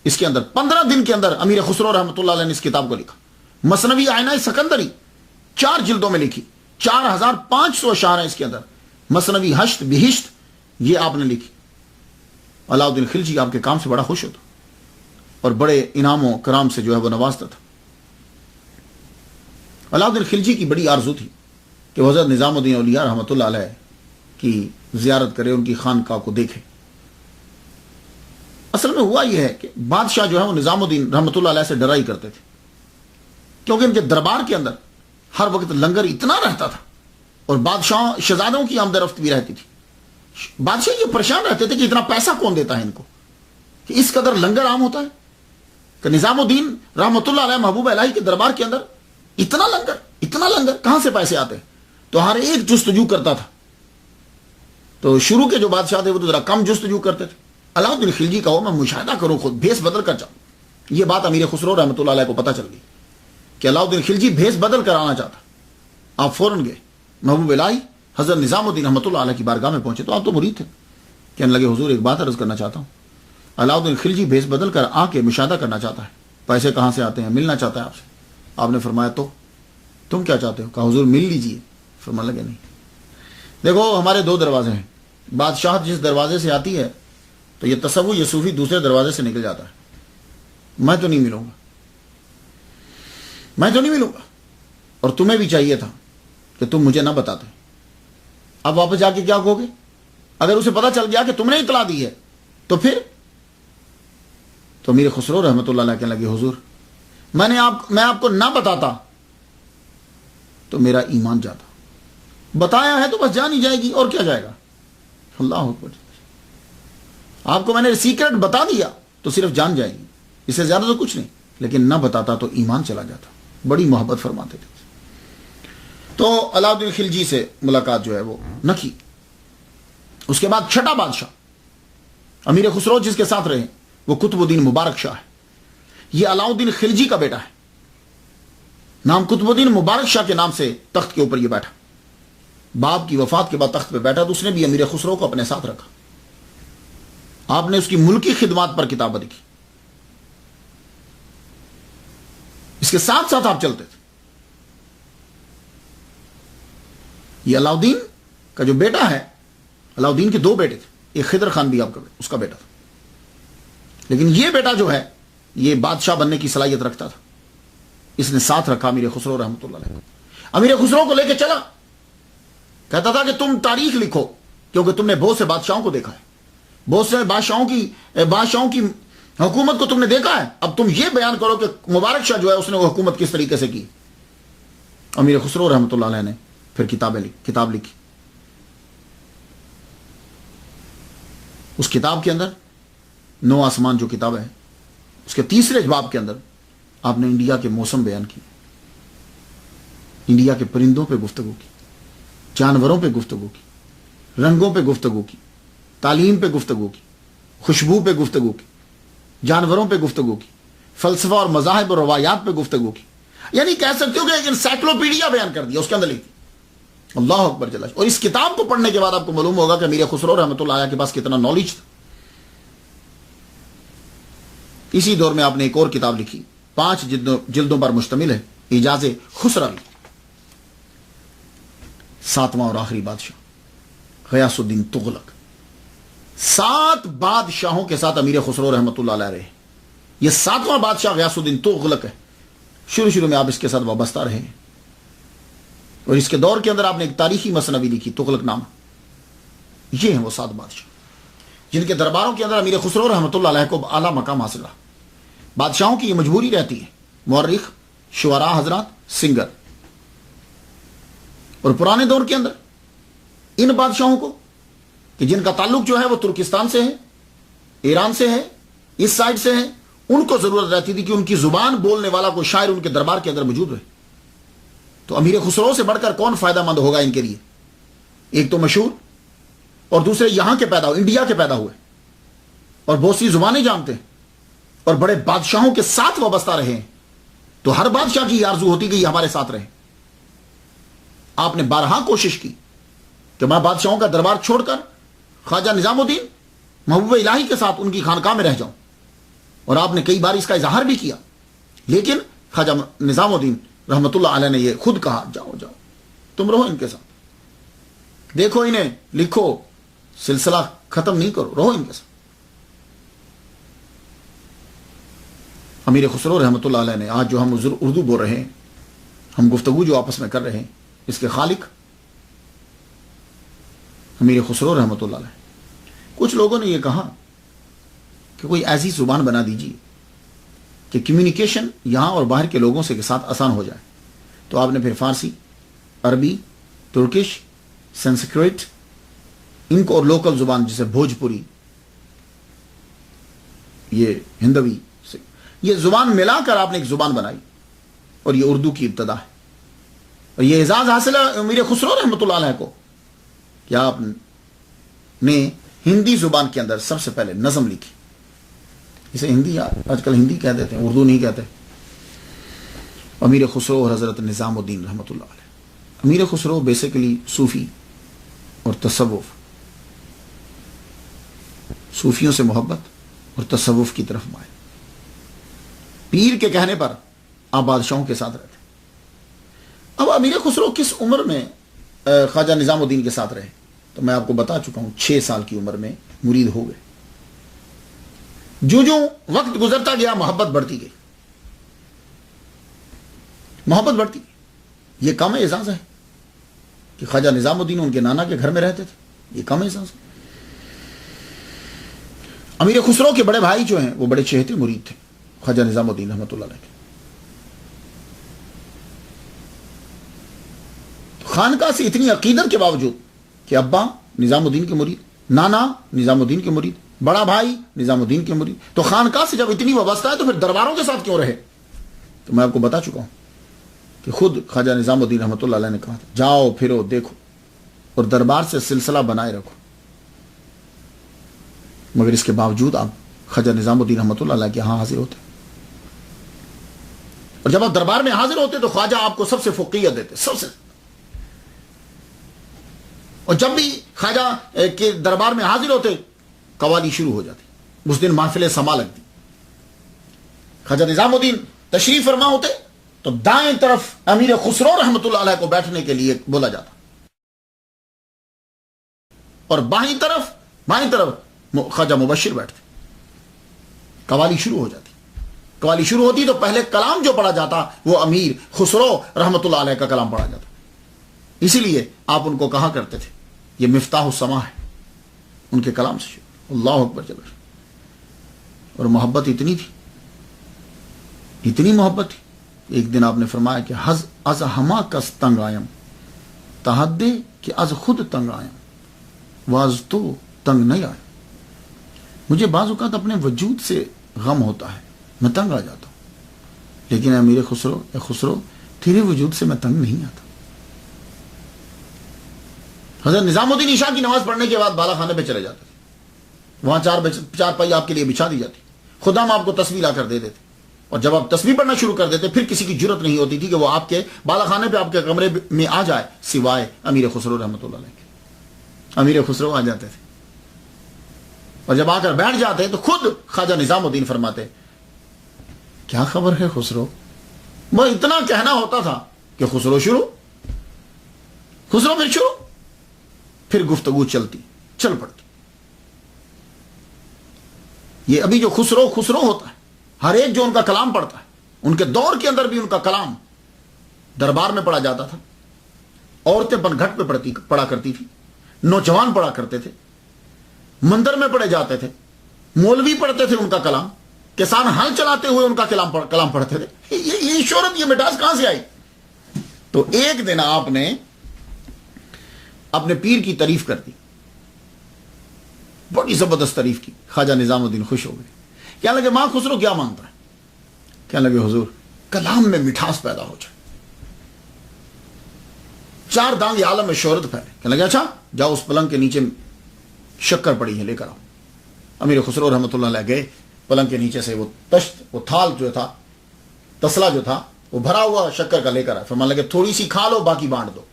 Speaker 1: اس کے اندر۔ 15 دن کے اندر امیر خسرو رحمۃ اللہ علیہ نے اس کتاب کو لکھا۔ مثنوی آئینہ سکندری 4 جلدوں میں لکھی، 4500 اشعار ہیں اس کے اندر۔ مثنوی ہشت بہشت یہ آپ نے لکھی۔ علاؤ الدین خلجی آپ کے کام سے بڑا خوش ہوتا اور بڑے انعام و کرام سے جو ہے وہ نوازتا تھا۔ علاؤ الدین خلجی کی بڑی آرزو تھی کہ وہ حضرت نظام الدین اولیاء رحمۃ اللہ علیہ کی زیارت کرے، ان کی خانقاہ کو دیکھے۔ اصل میں ہوا یہ ہے کہ بادشاہ جو ہے وہ نظام الدین رحمۃ اللہ علیہ سے ڈرا ہی کرتے تھے، کیونکہ ان کے دربار کے اندر ہر وقت لنگر اتنا رہتا تھا، اور بادشاہ شہزادوں کی آمد رفت بھی رہتی تھی۔ بادشاہ یہ پریشان رہتے تھے کہ اتنا پیسہ کون دیتا ہے ان کو کہ اس قدر لنگر عام ہوتا ہے، کہ نظام الدین رحمۃ اللہ علیہ محبوب الہی کے دربار کے اندر اتنا لنگر کہاں سے پیسے آتے ہیں؟ تو ہر ایک جستجو کرتا تھا۔ تو شروع کے جو بادشاہ تھے وہ تو ذرا کم جستجو کرتے تھے۔ علاؤ الدین خلجی کا ہو میں مشاہدہ کروں، خود بھیس بدل کر جاؤں۔ یہ بات امیر خسرو رحمۃ اللہ علیہ کو پتہ چل گئی کہ علاؤ الدین خلجی بھیس بدل کر آنا چاہتا۔ آپ فوراً گئے، محبوب الہی حضرت نظام الدین رحمۃ اللہ علیہ کی بارگاہ میں پہنچے۔ تو آپ تو مرید تھے، کہنے لگے حضور ایک بات عرض کرنا چاہتا ہوں، علاؤ الدین خلجی بھیس بدل کر آ کے مشاہدہ کرنا چاہتا ہے، پیسے کہاں سے آتے ہیں، ملنا چاہتا ہے آپ سے۔ آپ نے فرمایا تو تم کیا چاہتے ہو؟ کہا حضور مل لیجیے۔ فرمانے لگے نہیں، دیکھو ہمارے 2 دروازے ہیں، بادشاہ جس دروازے سے آتی ہے تو یہ تصوف یہ صوفی دوسرے دروازے سے نکل جاتا ہے، میں تو نہیں ملوں گا، اور تمہیں بھی چاہیے تھا کہ تم مجھے نہ بتاتے۔ اب واپس جا کے کیا کہو گے؟ اگر اسے پتا چل گیا کہ تم نے اطلاع دی ہے تو پھر؟ تو امیر خسرو رحمۃ اللہ علیہ کہنے لگے حضور میں آپ کو نہ بتاتا تو میرا ایمان جاتا، بتایا ہے تو بس جان ہی جائے گی، اور کیا جائے گا۔ اللہ اکبر، آپ کو میں نے سیکرٹ بتا دیا تو صرف جان جائے گی، اس سے زیادہ تو کچھ نہیں، لیکن نہ بتاتا تو ایمان چلا جاتا۔ بڑی محبت فرماتے تھے۔ تو علاؤ الدین خلجی سے ملاقات جو ہے وہ نہ کی۔ اس کے بعد 6واں بادشاہ امیر خسرو جس کے ساتھ رہے وہ قطب الدین مبارک شاہ ہے۔ یہ علاؤ الدین خلجی کا بیٹا ہے، نام قطب الدین مبارک شاہ کے نام سے تخت کے اوپر یہ بیٹھا۔ باپ کی وفات کے بعد تخت پہ بیٹھا تو اس نے بھی امیر خسرو کو اپنے ساتھ رکھا۔ آپ نے اس کی ملکی خدمات پر کتابیں لکھی، اس کے ساتھ ساتھ آپ چلتے تھے۔ یہ علاؤ الدین کا جو بیٹا ہے، علاؤ الدین کے 2 بیٹے تھے، ایک خضر خان بھی آپ کا اس کا بیٹا تھا، لیکن یہ بیٹا جو ہے یہ بادشاہ بننے کی صلاحیت رکھتا تھا۔ اس نے ساتھ رکھا امیر خسرو رحمۃ اللہ علیہ۔ امیر خسرو کو لے کے چلا، کہتا تھا کہ تم تاریخ لکھو کیونکہ تم نے بہت سے بادشاہوں کو دیکھا ہے، بہت سے بادشاہوں کی حکومت کو تم نے دیکھا ہے. اب تم یہ بیان کرو کہ مبارک شاہ جو ہے اس نے وہ حکومت کس طریقے سے کی. امیر خسرو رحمۃ اللہ علیہ نے پھر کتاب لکھی. اس کتاب کے اندر 9 آسمان جو کتاب ہے، اس کے تیسرے باب کے اندر آپ نے انڈیا کے موسم بیان کی، انڈیا کے پرندوں پہ گفتگو کی، جانوروں پہ گفتگو کی، رنگوں پہ گفتگو کی، تعلیم پہ گفتگو کی، خوشبو پہ گفتگو کی، جانوروں پہ گفتگو کی، فلسفہ اور مذاہب اور روایات پہ گفتگو کی. یعنی کہہ سکتے ہو کہ ایک انسائکلوپیڈیا بیان کر دیا اس کے اندر لکھی. اللہ اکبر جل. اور اس کتاب کو پڑھنے کے بعد آپ کو معلوم ہوگا کہ امیر خسرو رحمۃ اللہ علیہ کے پاس کتنا نالج تھا. اسی دور میں آپ نے ایک اور کتاب لکھی، 5 جلدوں پر مشتمل ہے، اعجاز خسروی. 7واں اور آخری بادشاہ غیاث الدین تغلق. 7 بادشاہوں کے ساتھ امیر خسرو رحمۃ اللہ علیہ رہے. یہ 7واں بادشاہ غیاث الدین تغلق ہے. شروع میں آپ اس کے ساتھ وابستہ رہے ہیں، اور اس کے دور کے اندر آپ نے ایک تاریخی مثنوی لکھی تغلق نامہ. یہ ہیں وہ 7 بادشاہ جن کے درباروں کے اندر امیر خسرو رحمۃ اللہ علیہ کو اعلیٰ مقام حاصل رہا. بادشاہوں کی یہ مجبوری رہتی ہے، مورخ، شعراء حضرات، سنگر. اور پرانے دور کے اندر ان بادشاہوں کو کہ جن کا تعلق جو ہے وہ ترکستان سے ہے، ایران سے ہے، اس سائڈ سے ہے، ان کو ضرورت رہتی تھی کہ ان کی زبان بولنے والا کوئی شاعر ان کے دربار کے اندر موجود رہے. تو امیر خسرو سے بڑھ کر کون فائدہ مند ہوگا ان کے لیے؟ ایک تو مشہور، اور دوسرے یہاں کے پیدا ہوئے، انڈیا کے پیدا ہوئے، اور بہت سی زبانیں جانتے ہیں، اور بڑے بادشاہوں کے ساتھ وابستہ رہے ہیں. تو ہر بادشاہ کی آرزو ہوتی کہ یہ ہمارے ساتھ رہے. آپ نے بارہا کوشش کی کہ میں بادشاہوں کا دربار چھوڑ کر خواجہ نظام الدین محبوب الہی کے ساتھ ان کی خانقاہ میں رہ جاؤں، اور آپ نے کئی بار اس کا اظہار بھی کیا. لیکن خواجہ نظام الدین رحمۃ اللہ علیہ نے یہ خود کہا، جاؤ تم رہو ان کے ساتھ، دیکھو انہیں، لکھو، سلسلہ ختم نہیں کرو، رہو ان کے ساتھ. امیر خسرو رحمۃ اللہ علیہ نے آج جو ہم اردو بول رہے ہیں، ہم گفتگو جو آپس میں کر رہے ہیں، اس کے خالق امیر خسرو رحمۃ اللہ علیہ. کچھ لوگوں نے یہ کہا کہ کوئی ایسی زبان بنا دیجیے کہ کمیونیکیشن یہاں اور باہر کے لوگوں سے کے ساتھ آسان ہو جائے. تو آپ نے پھر فارسی، عربی، ترکش، سنسکرت، ان کو، اور لوکل زبان جیسے بھوجپوری، یہ ہندوی، یہ زبان ملا کر آپ نے ایک زبان بنائی، اور یہ اردو کی ابتدا ہے. اور یہ اعزاز حاصل ہے امیر خسرو رحمۃ اللہ علیہ کو کہ آپ نے ہندی زبان کے اندر سب سے پہلے نظم لکھی. اسے ہندی، آج کل ہندی کہہ دیتے ہیں، اردو نہیں کہتے. امیر خسرو اور حضرت نظام الدین رحمۃ اللہ علیہ. امیر خسرو بیسیکلی صوفی اور تصوف، صوفیوں سے محبت اور تصوف کی طرف مائل. پیر کے کہنے پر آپ بادشاہوں کے ساتھ رہتے. اب امیر خسرو کس عمر میں خواجہ نظام الدین کے ساتھ رہے؟ تو میں آپ کو بتا چکا ہوں، 6 سال کی عمر میں مرید ہو گئے. جو وقت گزرتا گیا محبت بڑھتی گئی، محبت بڑھتی گئی. یہ کم اعزاز ہے کہ خواجہ نظام الدین ان کے نانا کے گھر میں رہتے تھے، یہ کم اعزاز ہے. امیر خسرو کے بڑے بھائی جو ہیں وہ بڑے چہتے مرید تھے خواجہ نظام الدین رحمۃ اللہ علیہ کے. خانقاہ سے اتنی عقیدت کے باوجود کہ ابا نظام الدین کے مرید، نانا نظام الدین کے مرید، بڑا بھائی نظام الدین کے مرید، تو خانقاہ سے جب اتنی وابستہ ہے تو پھر درباروں کے ساتھ کیوں رہے؟ تو میں آپ کو بتا چکا ہوں کہ خود خواجہ نظام الدین رحمۃ اللہ علیہ نے کہا تھا، جاؤ پھرو دیکھو اور دربار سے سلسلہ بنائے رکھو. مگر اس کے باوجود آپ خواجہ نظام الدین رحمۃ اللہ علیہ کے ہاں حاضر ہوتے، اور جب آپ دربار میں حاضر ہوتے تو خواجہ آپ کو سب سے فوقیت دیتے، سب سے. اور جب بھی خواجہ کے دربار میں حاضر ہوتے قوالی شروع ہو جاتی. اس دن محفل سما لگتی. خواجہ نظام الدین تشریف فرما ہوتے تو دائیں طرف امیر خسرو رحمۃ اللہ علیہ کو بیٹھنے کے لیے بولا جاتا، اور بائیں طرف خواجہ مبشر بیٹھتے. قوالی شروع ہو جاتی. قوالی شروع ہوتی تو پہلے کلام جو پڑھا جاتا وہ امیر خسرو رحمۃ اللہ علیہ کا کلام پڑھا جاتا. اسی لیے آپ ان کو کہا کرتے تھے یہ مفتاح السما ہے. ان کے کلام سے شروع، اللہ اکبر جل۔ اور محبت اتنی تھی، اتنی محبت تھی، ایک دن آپ نے فرمایا کہ از ہما کس تنگ آیم تحدے کہ از خود تنگ آیم واز تو تنگ نہیں آیا۔ مجھے بعض اوقات اپنے وجود سے غم ہوتا ہے، میں تنگ آ جاتا ہوں، لیکن اے امیر خسرو، اے خسرو تیرے وجود سے میں تنگ نہیں آتا۔ حضرت نظام الدین عشاء کی نماز پڑھنے کے بعد بالا خانے پہ چلے جاتے تھے، وہاں چار پائی آپ کے لیے بچھا دی جاتی، خدا ہم آپ کو تسبیح لا کر دے دیتے، اور جب آپ تسبیح پڑھنا شروع کر دیتے پھر کسی کی جرت نہیں ہوتی تھی کہ وہ آپ کے بالا خانے پہ آپ کے کمرے میں آ جائے سوائے امیر خسرو رحمۃ اللہ علیہ کے۔ امیر خسرو آ جاتے تھے، اور جب آ کر بیٹھ جاتے تو خود خواجہ نظام الدین فرماتے کیا خبر ہے خسرو؟ وہ اتنا کہنا ہوتا تھا کہ خسرو شروع، خسرو پھر شروع، پھر گفتگو چل پڑتی۔ یہ ابھی جو خسرو ہوتا ہے، ہر ایک جو ان کا کلام پڑھتا ہے، ان کے دور کے اندر بھی ان کا کلام دربار میں پڑھا جاتا تھا، عورتیں پن گھٹ پہ پڑھا کرتی تھی، نوجوان پڑھا کرتے تھے، مندر میں پڑھے جاتے تھے، مولوی پڑھتے تھے ان کا کلام، کسان ہل چلاتے ہوئے ان کا کلام پڑھتے تھے۔ یہ شہرت، یہ مٹاس کہاں سے آئی؟ تو ایک دن آپ نے اپنے پیر کی تعریف کر دی، بڑی زبردست تعریف کی، خواجہ نظام الدین خوش ہو گئے، کہنے لگے ماں خسرو کیا مانگتا ہے؟ کہنے لگے حضور کلام میں مٹھاس پیدا ہو جائے، چار دانگ عالم میں شہرت پھیلے۔ کہنے لگے اچھا جاؤ اس پلنگ کے نیچے شکر پڑی ہے لے کر آؤ۔ امیر خسرو رحمۃ اللہ علیہ گئے، پلنگ کے نیچے سے وہ تشت، وہ تھال جو تھا، تسلا جو تھا، وہ بھرا ہوا شکر کا لے کر آئے، فرمانے لگے تھوڑی سی کھا لو باقی بانٹ دو۔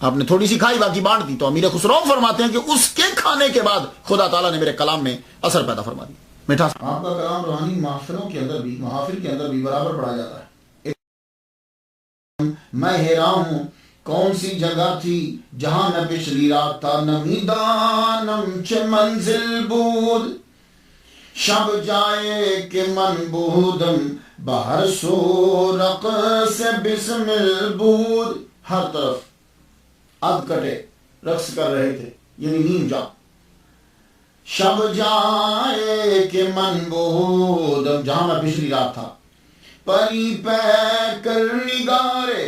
Speaker 1: آپ نے تھوڑی سی کھائی باقی بانٹ دی، تو امیر خسرو فرماتے ہیں کہ اس کے کھانے کے بعد خدا تعالیٰ نے میرے کلام میں اثر پیدا فرما دیا، مٹھاس۔ آپ کا کلام روحانی محفلوں کے اندر بھی، محافل کے اندر بھی برابر پڑھا جاتا ہے۔ میں حیران ہوں کون سی جگہ تھی جہاں نہ پچھلی رات تھا نہ میدانم چه منزل بود، شب جائے کہ من بودم باہر سو رقص بسمل بود۔ ہر طرف اد کٹے رقص کر رہے تھے، یعنی نیم جا۔ شب جائے کہ من بودم، جہاں میں پچھلی رات تھا، پری پہ کر نگارے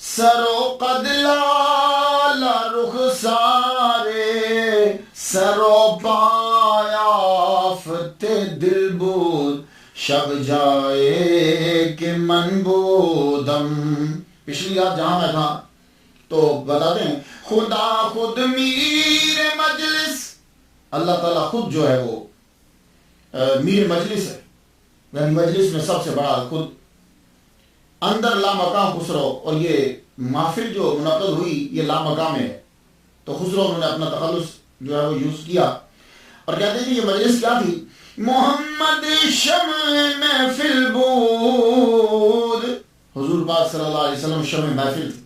Speaker 1: سرو قد لالا رخ سارے، سرو پایا فتح دل بود، شب جائے کہ من بودم۔ پچھلی رات جہاں میں تھا تو بتاتے ہیں خدا خود میر مجلس، اللہ تعالیٰ خود جو ہے وہ میر مجلس ہے، یعنی مجلس میں سب سے بڑا خود، اندر لامقام خسرو۔ اور یہ محفل جو منعقد ہوئی یہ لامقام ہے، تو خسرو انہوں نے اپنا تخلص جو ہے وہ یوز کیا، اور کہتے ہیں کہ یہ مجلس کیا تھی؟ محمد شمع محفل بود، حضور پاک صلی اللہ علیہ وسلم شمع محفل تھی،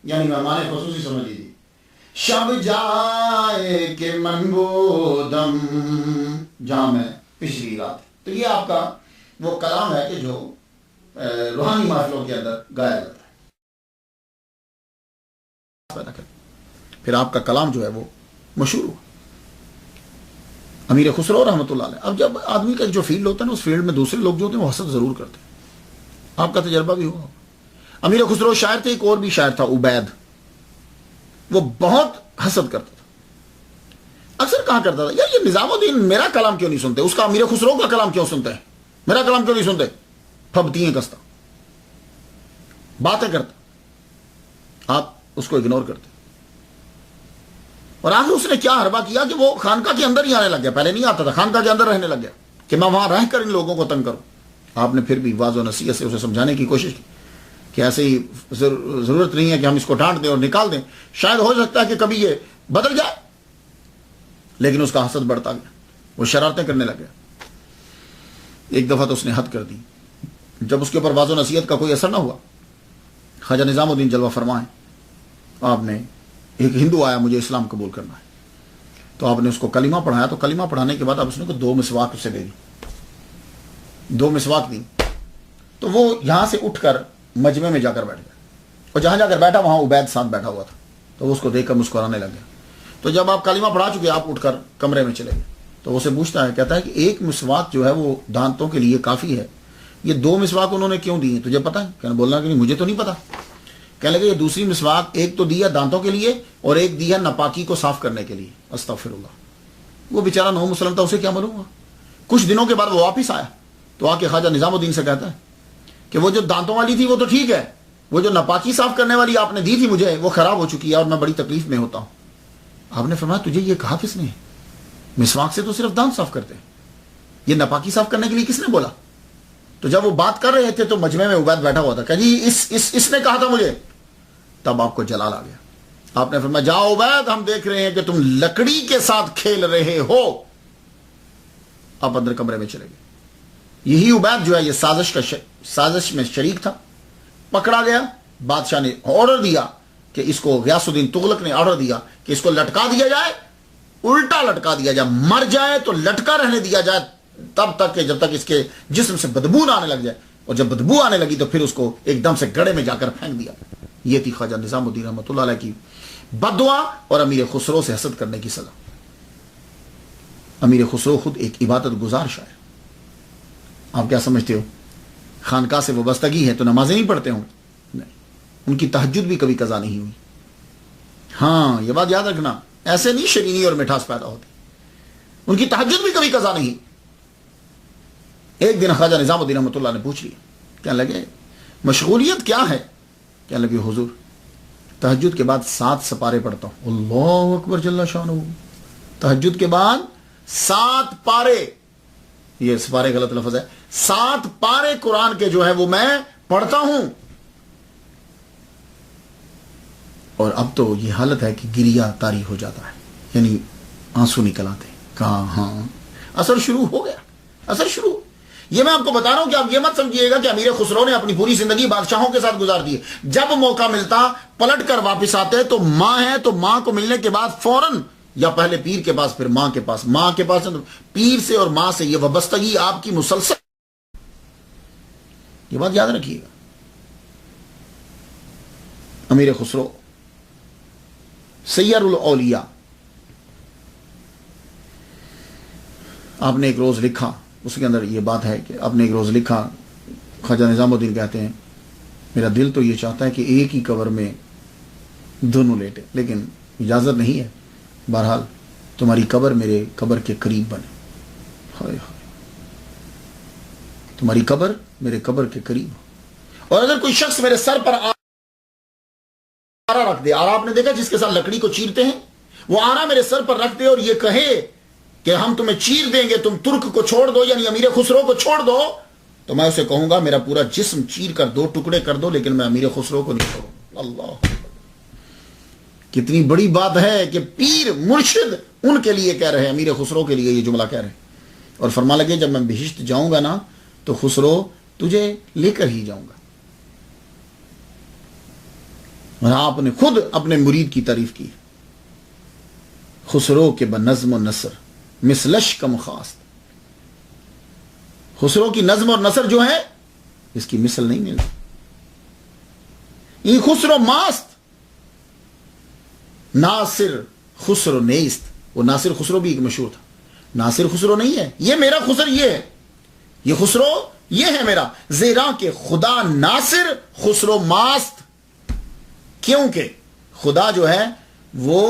Speaker 1: یعنی مہمان خصوصی سمجھ لیجیے۔ شب جائے کہ من بودم، جہاں میں پچھلی رات۔ تو یہ آپ کا وہ کلام ہے کہ جو روحانی محفلوں کے اندر گایا جاتا ہے۔ پھر آپ کا کلام جو ہے وہ مشہور ہوا، امیر خسرو رحمۃ اللہ علیہ۔ اب جب آدمی کا جو فیلڈ ہوتا ہے نا، اس فیلڈ میں دوسرے لوگ جو ہوتے ہیں وہ حسد ضرور کرتے ہیں، آپ کا تجربہ بھی ہوا۔ امیر خسرو شاعر تھے، ایک اور بھی شاعر تھا عبید، وہ بہت حسد کرتا تھا، اکثر کہا کرتا تھا یار یہ نظام الدین میرا کلام کیوں نہیں سنتے، اس کا امیر خسرو کا کلام کیوں سنتے ہیں، میرا کلام کیوں نہیں سنتے، پھبتی ہیں کستا، باتیں کرتا، آپ اس کو اگنور کرتے۔ اور آخر اس نے کیا حربہ کیا کہ وہ خانقاہ کے اندر ہی آنے لگ گیا، پہلے نہیں آتا تھا، خانقاہ کے اندر رہنے لگ گیا کہ میں وہاں رہ کر ان لوگوں کو تنگ کروں۔ آپ نے پھر بھی واضح و نصیحت سے اسے سمجھانے کی کوشش کی کہ ایسے ہی ضرورت نہیں ہے کہ ہم اس کو ڈانٹ دیں اور نکال دیں، شاید ہو سکتا ہے کہ کبھی یہ بدل جائے، لیکن اس کا حسد بڑھتا گیا، وہ شرارتیں کرنے لگ گیا۔ ایک دفعہ تو اس نے حد کر دی، جب اس کے اوپر واضح و نصیحت کا کوئی اثر نہ ہوا، خواجہ نظام الدین جلوہ فرمائیں، آپ نے ایک ہندو آیا مجھے اسلام قبول کرنا ہے، تو آپ نے اس کو کلمہ پڑھایا، تو کلمہ پڑھانے کے بعد آپ اس نے کو 2 مسواک اسے دے دی، 2 مسواک دی، تو وہ یہاں سے اٹھ کر مجمع میں جا کر بیٹھ گیا، اور جہاں جا کر بیٹھا وہاں عبید ساتھ بیٹھا ہوا تھا، تو وہ اس کو دیکھ کر مسکرانے لگ گیا۔ تو جب آپ کلمہ پڑھا چکے آپ اٹھ کر کمرے میں چلے گئے تو اسے پوچھتا ہے، کہتا ہے کہ ایک مسواک جو ہے وہ دانتوں کے لیے کافی ہے، یہ 2 مسواک انہوں نے کیوں دی ہیں تجھے پتا ہے؟ کہنا بولنا کہ نہیں مجھے تو نہیں پتا۔ کہنے لگے یہ دوسری مسواک ایک تو دی ہے دانتوں کے لیے اور ایک دی ہے ناپاکی کو صاف کرنے کے لیے۔ استغفر اللہ۔ وہ بیچارہ نو مسلم تھا، اسے کیا معلوم ہوا؟ کچھ دنوں کے بعد وہ واپس آیا تو آ کے خواجہ نظام الدین سے کہتا ہے کہ وہ جو دانتوں والی تھی وہ تو ٹھیک ہے، وہ جو ناپاکی صاف کرنے والی آپ نے دی تھی مجھے وہ خراب ہو چکی ہے اور میں بڑی تکلیف میں ہوتا ہوں۔ آپ نے فرمایا تجھے یہ کہا کس نے؟ مسواک سے تو صرف دانت صاف کرتے ہیں، یہ ناپاکی صاف کرنے کے لیے کس نے بولا؟ تو جب وہ بات کر رہے تھے تو مجمع میں عبید بیٹھا ہوا تھا کہ جی اس نے کہا تھا مجھے۔ تب آپ کو جلال آ گیا، آپ نے فرمایا جاؤ عبید، ہم دیکھ رہے ہیں کہ تم لکڑی کے ساتھ کھیل رہے ہو۔ آپ اندر کمرے میں چلے گئے۔ یہی عبید جو ہے یہ سازش میں شریک تھا، پکڑا گیا۔ بادشاہ نے آرڈر دیا کہ اس کو، غیاث الدین تغلق نے آرڈر دیا کہ اس کو لٹکا دیا جائے، الٹا لٹکا دیا جائے، مر جائے تو لٹکا رہنے دیا جائے تب تک کہ جب تک اس کے جسم سے بدبو نہ آنے لگ جائے، اور جب بدبو آنے لگی تو پھر اس کو ایک دم سے گڑھے میں جا کر پھینک دیا۔ یہ تھی خواجہ نظام الدین رحمۃ اللہ علیہ کی بد دعا اور امیر خسرو سے حسد کرنے کی سزا۔ امیر خسرو خود ایک عبادت گزار شاعر، آپ کیا سمجھتے ہو خانقاہ سے وابستگی ہے تو نمازیں نہیں پڑھتے ہوں؟ نہیں، ان کی تہجد بھی کبھی قضا نہیں ہوئی۔ ہاں یہ بات یاد رکھنا، ایسے نہیں شرینی اور مٹھاس پیدا ہوتی، ان کی تہجد بھی کبھی قضا نہیں۔ ایک دن خواجہ نظام الدین رحمۃ اللہ نے پوچھ لیا، کہنے لگے مشغولیت کیا ہے؟ کہنے لگے حضور تہجد کے بعد 7 سپارے پڑھتا ہوں۔ اللہ اکبر جل شانہ، تہجد کے بعد 7 پارے، یہ سپارے غلط لفظ ہے، 7 پارے قرآن کے جو ہے وہ میں پڑھتا ہوں۔ اور اب تو یہ حالت ہے کہ گریا طاری ہو جاتا ہے، یعنی آنسو نکل آتے ہیں۔ کہا ہاں اثر شروع ہو گیا، اثر شروع۔ یہ میں آپ کو بتا رہا ہوں کہ آپ یہ مت سمجھیے گا کہ امیر خسرو نے اپنی پوری زندگی بادشاہوں کے ساتھ گزار دی ہے۔ جب موقع ملتا پلٹ کر واپس آتے تو ماں ہے تو ماں کو ملنے کے بعد فوراً یا پہلے پیر کے پاس پھر ماں کے پاس، ماں کے پاس پیر سے اور ماں سے، یہ وابستگی آپ کی مسلسل۔ یہ بات یاد رکھیے گا۔ امیر خسرو سیر الاولیاء، آپ نے ایک روز لکھا، اس کے اندر یہ بات ہے کہ آپ نے ایک روز لکھا، خواجہ نظام الدین کہتے ہیں میرا دل تو یہ چاہتا ہے کہ ایک ہی قبر میں دونوں لیٹے، لیکن اجازت نہیں ہے، بہرحال تمہاری قبر میرے قبر کے قریب بنے۔ ہائے ہائے، تمہاری قبر میرے قبر کے قریب ہو، اور اگر کوئی شخص میرے سر پر آرا رکھ دے، آرا آپ نے دیکھا جس کے ساتھ لکڑی کو چیرتے ہیں، وہ آرا میرے سر پر رکھ دے اور یہ کہے کہ ہم تمہیں چیر دیں گے، تم ترک کو چھوڑ دو، یعنی امیر خسرو کو چھوڑ دو، تو میں اسے کہوں گا میرا پورا جسم چیر کر 2 ٹکڑے کر دو، لیکن میں امیر خسرو کو نہیں چھوڑوں۔ اللہ، کتنی بڑی بات ہے کہ پیر مرشد ان کے لیے کہہ رہے ہیں، امیر خسرو کے لیے یہ جملہ کہہ رہے ہیں، اور فرما لگے جب میں بہشت جاؤں گا نا تو خسرو تجھے لے کر ہی جاؤں گا۔ اور آپ نے خود اپنے مرید کی تعریف کی، خسرو کے بنظم و نثر مثلش کم خاص، خسرو کی نظم اور نثر جو ہے اس کی مثل نہیں ملتی۔ یہ خسرو ماست ناصر خسرو نیست، وہ ناصر خسرو بھی ایک مشہور تھا، ناصر خسرو نہیں ہے، یہ میرا خسر یہ ہے، یہ خسرو یہ ہے میرا، زیرا کہ خدا ناصر خسرو ماست، کیونکہ خدا جو ہے وہ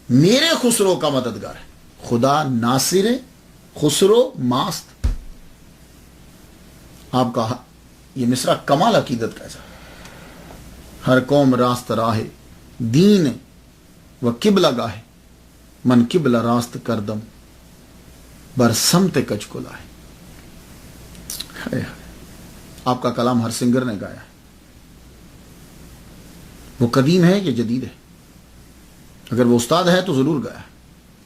Speaker 1: میرے خسرو کا مددگار ہے، خدا ناصر خسرو ماست۔ آپ کا یہ مصرع کمال عقیدت کا ایسا، ہر قوم راست راہ دین و قبلہ گاہ، من قبلہ راست کردم بر سمت کچ کو لائے۔ آپ کا کلام ہر سنگر نے گایا ہے، وہ قدیم ہے یا جدید ہے؟ اگر وہ استاد ہے تو ضرور گایا ہے۔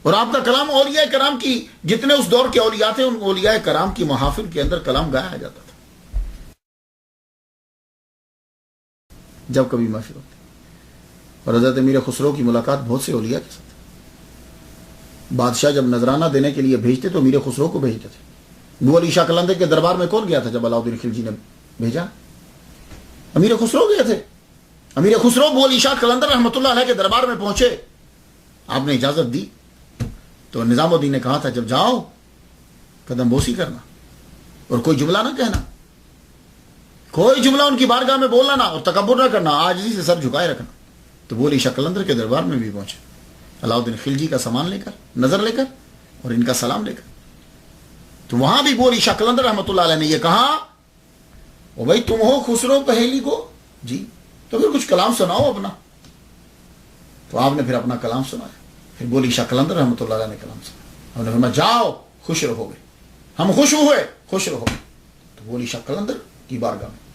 Speaker 1: اور آپ کا کلام اولیاء کرام کی، جتنے اس دور کے اولیاء تھے ان اولیاء کرام کی محافل کے اندر کلام گایا جاتا تھا جب کبھی محفل ہوتی۔ اور حضرت امیر خسرو کی ملاقات بہت سے اولیاء کے ساتھ، بادشاہ جب نذرانہ دینے کے لیے بھیجتے تو امیر خسرو کو بھیجتے تھے۔ ابو علی شاہ قلندر کے دربار میں کون گیا تھا جب علاؤدین خلجی نے بھیجا؟ امیر خسرو گئے تھے۔ امیر خسرو ابو علی شاہ قلندر رحمۃ اللہ علیہ کے دربار میں پہنچے، آپ نے اجازت دی تو نظام الدین نے کہا تھا جب جاؤ قدم بوسی کرنا اور کوئی جملہ نہ کہنا، کوئی جملہ ان کی بارگاہ میں بولنا نہ اور تکبر نہ کرنا، عاجزی سے سر جھکائے رکھنا۔ تو بولی شاہ قلندر کے دربار میں بھی پہنچے علاؤدین خلجی کا سامان لے کر، نظر لے کر اور ان کا سلام لے کر۔ تو وہاں بھی بولی شاہ قلندر رحمۃ اللہ علیہ نے یہ کہا، او بھائی تم ہو خسرو پہلی کو؟ جی، تو پھر کچھ کلام سناؤ اپنا۔ تو آپ نے پھر اپنا کلام سنایا۔ پھر بولی شاہ قلندر رحمۃ اللہ علیہ نے کلام سنایا، آپ نے فرمایا جاؤ خوش رہو گے، ہم خوش ہوئے، خوش رہو گے۔ تو بولی شاہ قلندر کی بارگاہ میں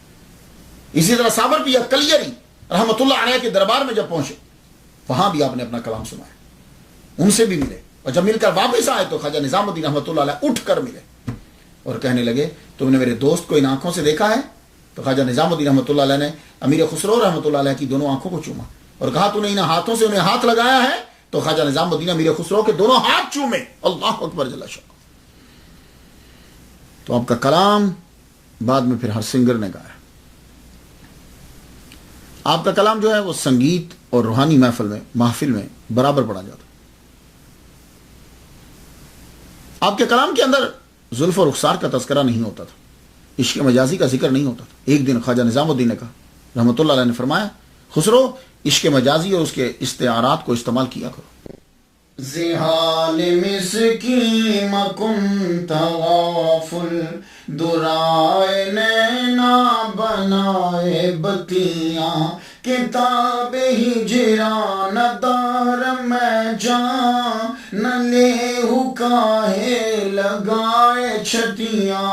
Speaker 1: اسی طرح صابر پیا کلیری رحمۃ اللہ علیہ کے دربار میں جب پہنچے وہاں بھی آپ نے اپنا کلام سنایا، ان سے بھی ملے، اور جب مل کر واپس آئے تو خواجہ نظام الدین رحمۃ اللہ علیہ اٹھ کر ملے اور کہنے لگے تم نے میرے دوست کو ان آنکھوں سے دیکھا ہے؟ تو خواجہ نظام الدین رحمۃ اللہ علیہ نے امیر خسرو رحمۃ اللہ علیہ کی دونوں آنکھوں کو چوما اور کہا تو نے ان ہاتھوں سے انہیں ہاتھ لگایا ہے؟ تو خواجہ نظام الدین امیر خسرو کے دونوں ہاتھ چومے۔ اللہ اکبر جل شانہ۔ تو آپ کا کلام بعد میں پھر ہر سنگر نے گایا۔ آپ کا کلام جو ہے وہ سنگیت اور روحانی محفل میں برابر پڑھا جاتا۔ آپ کے کلام کے اندر زلف و رخسار کا تذکرہ نہیں ہوتا تھا، عشق مجازی کا ذکر نہیں ہوتا تھا۔ ایک دن خواجہ نظام الدین نے کہا رحمۃ اللہ علیہ نے فرمایا خسرو عشق مجازی اور اس کے استعارات کو استعمال کیا کرو۔
Speaker 2: زحال مسکین کن تغافل درائے نینا بنائے بتیاں کتاب ہجران دار میں جان نہ لے کاہے لگائے چھتیاں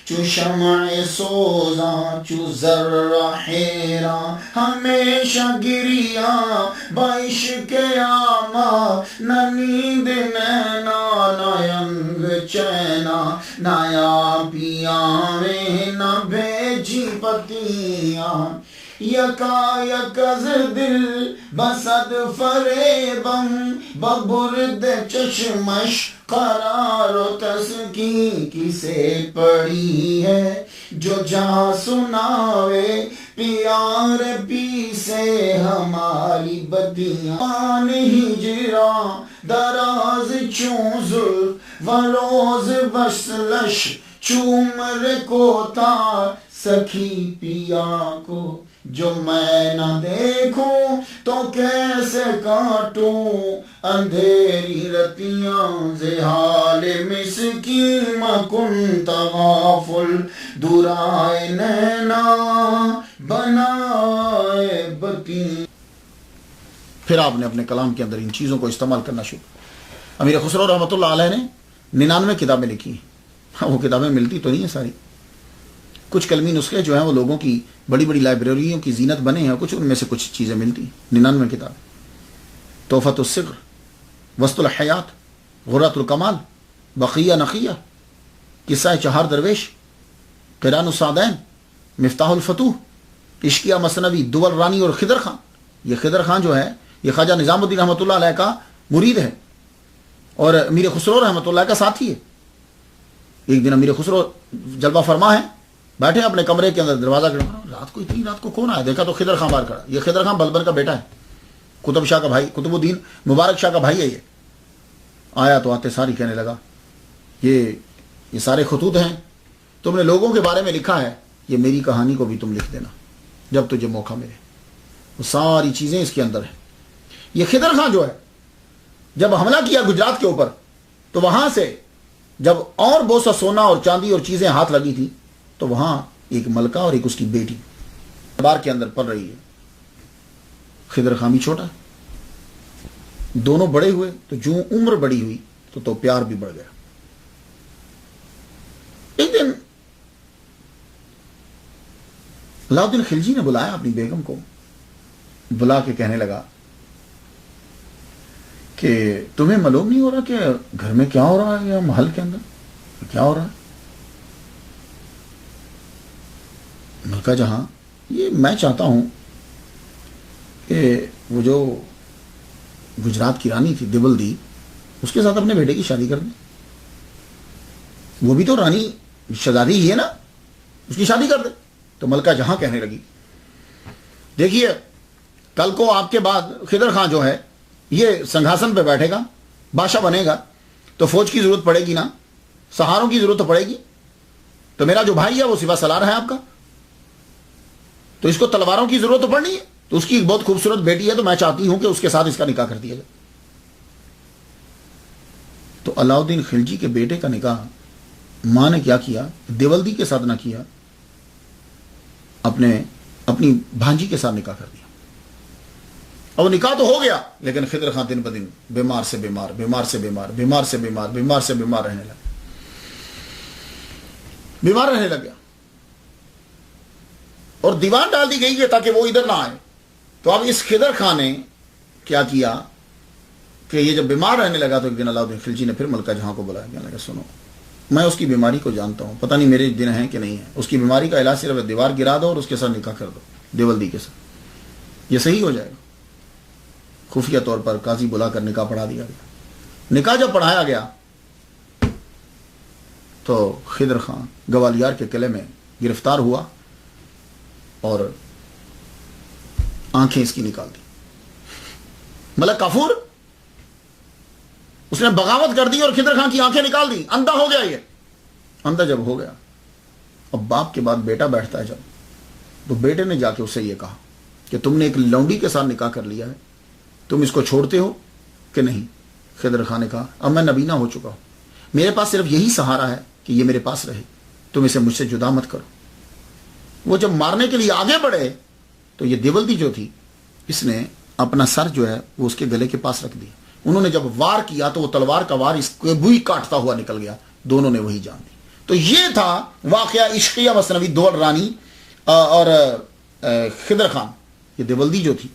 Speaker 2: چو شمع سوزاں چو ذرہ حیراں ہمیشہ گریاں بعشق آما نہ نیند نینا نہ ینگ چینا نیا پیاویں نہ بھیجی پتیاں یکا یکز دل بسد فریبم ببرد چشمش قرار و تسکین کسے پڑی ہے جو جہاں سناوے پیار پی سے ہماری بدیاں پان ہجراں دراز چون زلف و روز وصلش چومر کو تار سکھی پیا کو جو میں نہ دیکھوں تو کیسے کاٹوں اندھیری رتیاں زحال مسکین کن تغافل درائے نینا بنائے بتیاں۔
Speaker 1: پھر آپ نے اپنے کلام کے اندر ان چیزوں کو استعمال کرنا شروع۔ امیر خسرو رحمۃ اللہ علیہ نے 99 کتابیں لکھی ہیں، وہ کتابیں ملتی تو نہیں ہیں ساری، کچھ کلمی نسخے جو ہیں وہ لوگوں کی بڑی بڑی لائبریریوں کی زینت بنے ہیں، کچھ ان میں سے کچھ چیزیں ملتی ہیں۔ 99 کتابیں، تحفۃ الصغر، وسط الحیات، غرۃ الکمال، بقیہ نقیہ، قصہ چہار درویش، قران السعدین، مفتاح الفتوح، عشقیہ مثنوی، دول رانی اور خضر خان۔ یہ خضر خان جو ہے یہ خواجہ نظام الدین رحمۃ اللہ علیہ کا مرید ہے اور امیر خسرو رحمۃ اللہ کا ساتھی ہے۔ ایک دن امیر خسرو جلوہ فرما ہے، بیٹھے اپنے کمرے کے اندر، دروازہ رات کو اتنی رات کو کون آیا؟ دیکھا تو خضر خان باہر کھڑا۔ یہ خضر خان بلبن کا بیٹا ہے، قطب شاہ کا بھائی، قطب الدین مبارک شاہ کا بھائی ہے۔ یہ آیا تو آتے ساری کہنے لگا یہ سارے خطوط ہیں، تم نے لوگوں کے بارے میں لکھا ہے، یہ میری کہانی کو بھی تم لکھ دینا جب تجھے موقع ملے۔ وہ ساری چیزیں اس کے اندر ہیں۔ یہ خضر خان جو ہے جب حملہ کیا گجرات کے اوپر تو وہاں سے جب اور بہت سا سونا اور چاندی اور چیزیں ہاتھ لگی تھی تو وہاں ایک ملکہ اور ایک اس کی بیٹی دربار کے اندر پڑ رہی ہے۔ خضر خان بھی چھوٹا، دونوں بڑے ہوئے تو جو عمر بڑی ہوئی تو پیار بھی بڑھ گیا۔ ایک دن علاؤدین خلجی نے بلایا اپنی بیگم کو، بلا کے کہنے لگا کہ تمہیں معلوم نہیں ہو رہا کہ گھر میں کیا ہو رہا ہے یا محل کے اندر کیا ہو رہا ہے؟ ملکہ جہاں یہ میں چاہتا ہوں کہ وہ جو گجرات کی رانی تھی دیول دی، اس کے ساتھ اپنے بیٹے کی شادی کر دیں۔ وہ بھی تو رانی شہزادی ہی ہے نا، اس کی شادی کر دے۔ تو ملکہ جہاں کہنے لگی دیکھیے کل کو آپ کے بعد خضر خان جو ہے یہ سنگھاسن پہ بیٹھے گا، بادشاہ بنے گا، تو فوج کی ضرورت پڑے گی نا، سہاروں کی ضرورت تو پڑے گی. تو میرا جو بھائی ہے وہ سپہ سالار ہے آپ کا، تو اس کو تلواروں کی ضرورت تو پڑنی ہے. تو اس کی ایک بہت خوبصورت بیٹی ہے، تو میں چاہتی ہوں کہ اس کے ساتھ اس کا نکاح کر دیا جائے. تو علاء الدین خلجی کے بیٹے کا نکاح ماں نے کیا کیا؟ دیولدی کے ساتھ نہ کیا، اپنی بھانجی کے ساتھ نکاح کر دیا. اور نکاح تو ہو گیا، لیکن خضر خان دن بدن بیمار سے بیمار، بیمار سے بیمار، بیمار سے بیمار، بیمار سے بیمار رہنے لگا، بیمار رہنے لگ گیا. اور دیوان ڈال دی گئی کہ تاکہ وہ ادھر نہ آئے. تو اب اس خضر خان نے کیا کیا کہ یہ جب بیمار رہنے لگا تو ایک دن علاء الدین خلجی نے پھر ملکہ جہاں کو بلایا. کہنے لگا سنو، میں اس کی بیماری کو جانتا ہوں، پتہ نہیں میرے دن ہیں کہ نہیں ہے. اس کی بیماری کا علاج صرف دیوار گرا دو اور اس کے ساتھ نکاح کر دو دیولدی کے ساتھ، یہ صحیح ہو جائے گا. خفیہ طور پر قاضی بلا کر نکاح پڑھا دیا گیا. نکاح جب پڑھایا گیا تو خضر خان گوالیار کے قلعے میں گرفتار ہوا اور آنکھیں اس کی نکال دی. ملک کافور اس نے بغاوت کر دی اور خضر خان کی آنکھیں نکال دی. اندھا ہو گیا. یہ اندھا جب ہو گیا، اب باپ کے بعد بیٹا بیٹھتا ہے جب، تو بیٹے نے جا کے اسے یہ کہا کہ تم نے ایک لونڈی کے ساتھ نکاح کر لیا ہے، تم اس کو چھوڑتے ہو کہ نہیں؟ خضر خان نے کہا اب میں نبینا ہو چکا ہوں، میرے پاس صرف یہی سہارا ہے کہ یہ میرے پاس رہے، تم اسے مجھ سے جدا مت کرو. وہ جب مارنے کے لیے آگے بڑھے تو یہ دیولدی جو تھی، اس نے اپنا سر جو ہے وہ اس کے گلے کے پاس رکھ دیا. انہوں نے جب وار کیا تو وہ تلوار کا وار اس کو بھی کاٹتا ہوا نکل گیا. دونوں نے وہی جان دی. تو یہ تھا واقعہ عشقیہ مثنوی دول رانی اور خضر خان. یہ دیولدی جو تھی،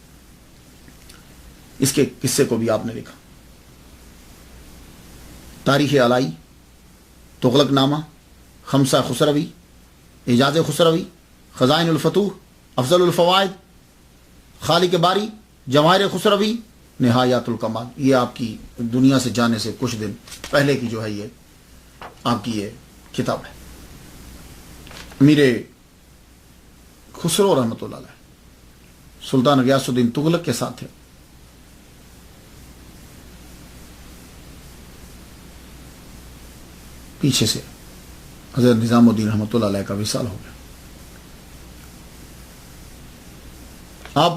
Speaker 1: اس کے قصے کو بھی آپ نے دیکھا. تاریخ علائی، تغلق نامہ، خمسہ خسروی، اعجاز خسروی، خزائن الفتوح، افضل الفوائد، خالق باری، جواہر خسروی، نہایات الکمال. یہ آپ کی دنیا سے جانے سے کچھ دن پہلے کی جو ہے یہ آپ کی یہ کتاب ہے. امیر خسرو رحمۃ اللہ علیہ سلطان غیاث الدین تغلق کے ساتھ تھے. پیچھے سے حضرت نظام الدین رحمۃ اللہ علیہ کا وصال ہو گیا. آپ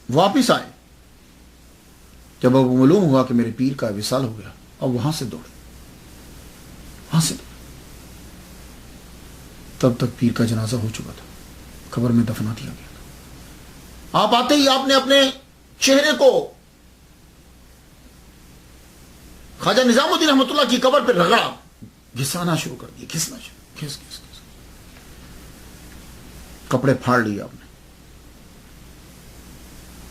Speaker 1: واپس آئے جب اب معلوم ہوا کہ میرے پیر کا وصال ہو گیا. اب وہاں سے دوڑے، وہاں سے دوڑے. تب تک پیر کا جنازہ ہو چکا تھا، قبر میں دفنا دیا گیا تھا. آپ آتے ہی آپ نے اپنے چہرے کو خواجہ نظام الدین رحمۃ اللہ کی قبر پہ رگڑا، گھسانا شروع کر دیا، گھسنا شروع، گھس گھس گھس. کپڑے پھاڑ لیے آپ نے،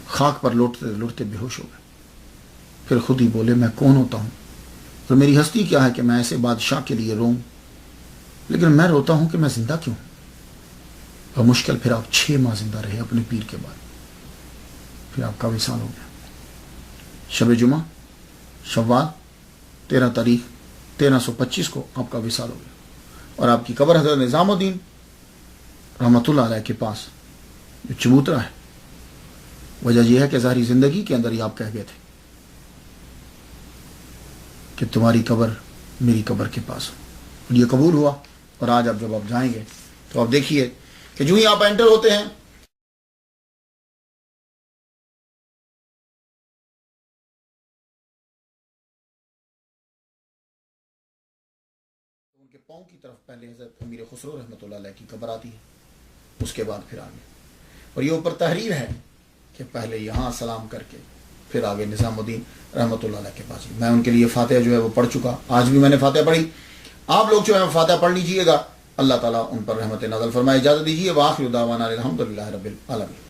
Speaker 1: خاک پر لوٹتے لوٹتے بے ہوش ہو گئے. پھر خود ہی بولے میں کون ہوتا ہوں اور میری ہستی کیا ہے کہ میں ایسے بادشاہ کے لیے روؤں، لیکن میں روتا ہوں کہ میں زندہ کیوں ہوں. اور مشکل پھر آپ 6 ماہ زندہ رہے اپنے پیر کے بعد. پھر آپ کا وصال ہو گیا. شب جمعہ شوال 13 تاریخ 1325 کو آپ کا وصال ہو گیا. اور آپ کی قبر حضرت نظام الدین رحمۃ اللہ علیہ کے پاس جو چبوترا ہے. وجہ یہ ہے کہ ظاہری زندگی کے اندر ہی آپ کہہ گئے تھے کہ تمہاری قبر میری قبر کے پاس ہو. اور یہ قبول ہوا. اور آج اب جب آپ جائیں گے تو آپ دیکھیے کہ جو ہی آپ انٹر ہوتے ہیں ان کے پاؤں کی طرف پہلے حضرت امیر خسرو رحمۃ اللہ علیہ کی قبر آتی ہے، اس کے بعد پھر آگے. اور یہ اوپر تحریر ہے کہ پہلے یہاں سلام کر کے پھر آگے نظام الدین رحمۃ اللہ علیہ کے پاس. میں ان کے لیے فاتحہ جو ہے وہ پڑھ چکا، آج بھی میں نے فاتحہ پڑھی. آپ لوگ جو ہے فاتحہ پڑھ لیجئے گا، اللہ تعالیٰ ان پر رحمت نازل فرمائے. اجازت دیجیے، وآخر دعوانا الحمدللہ رب العالمین.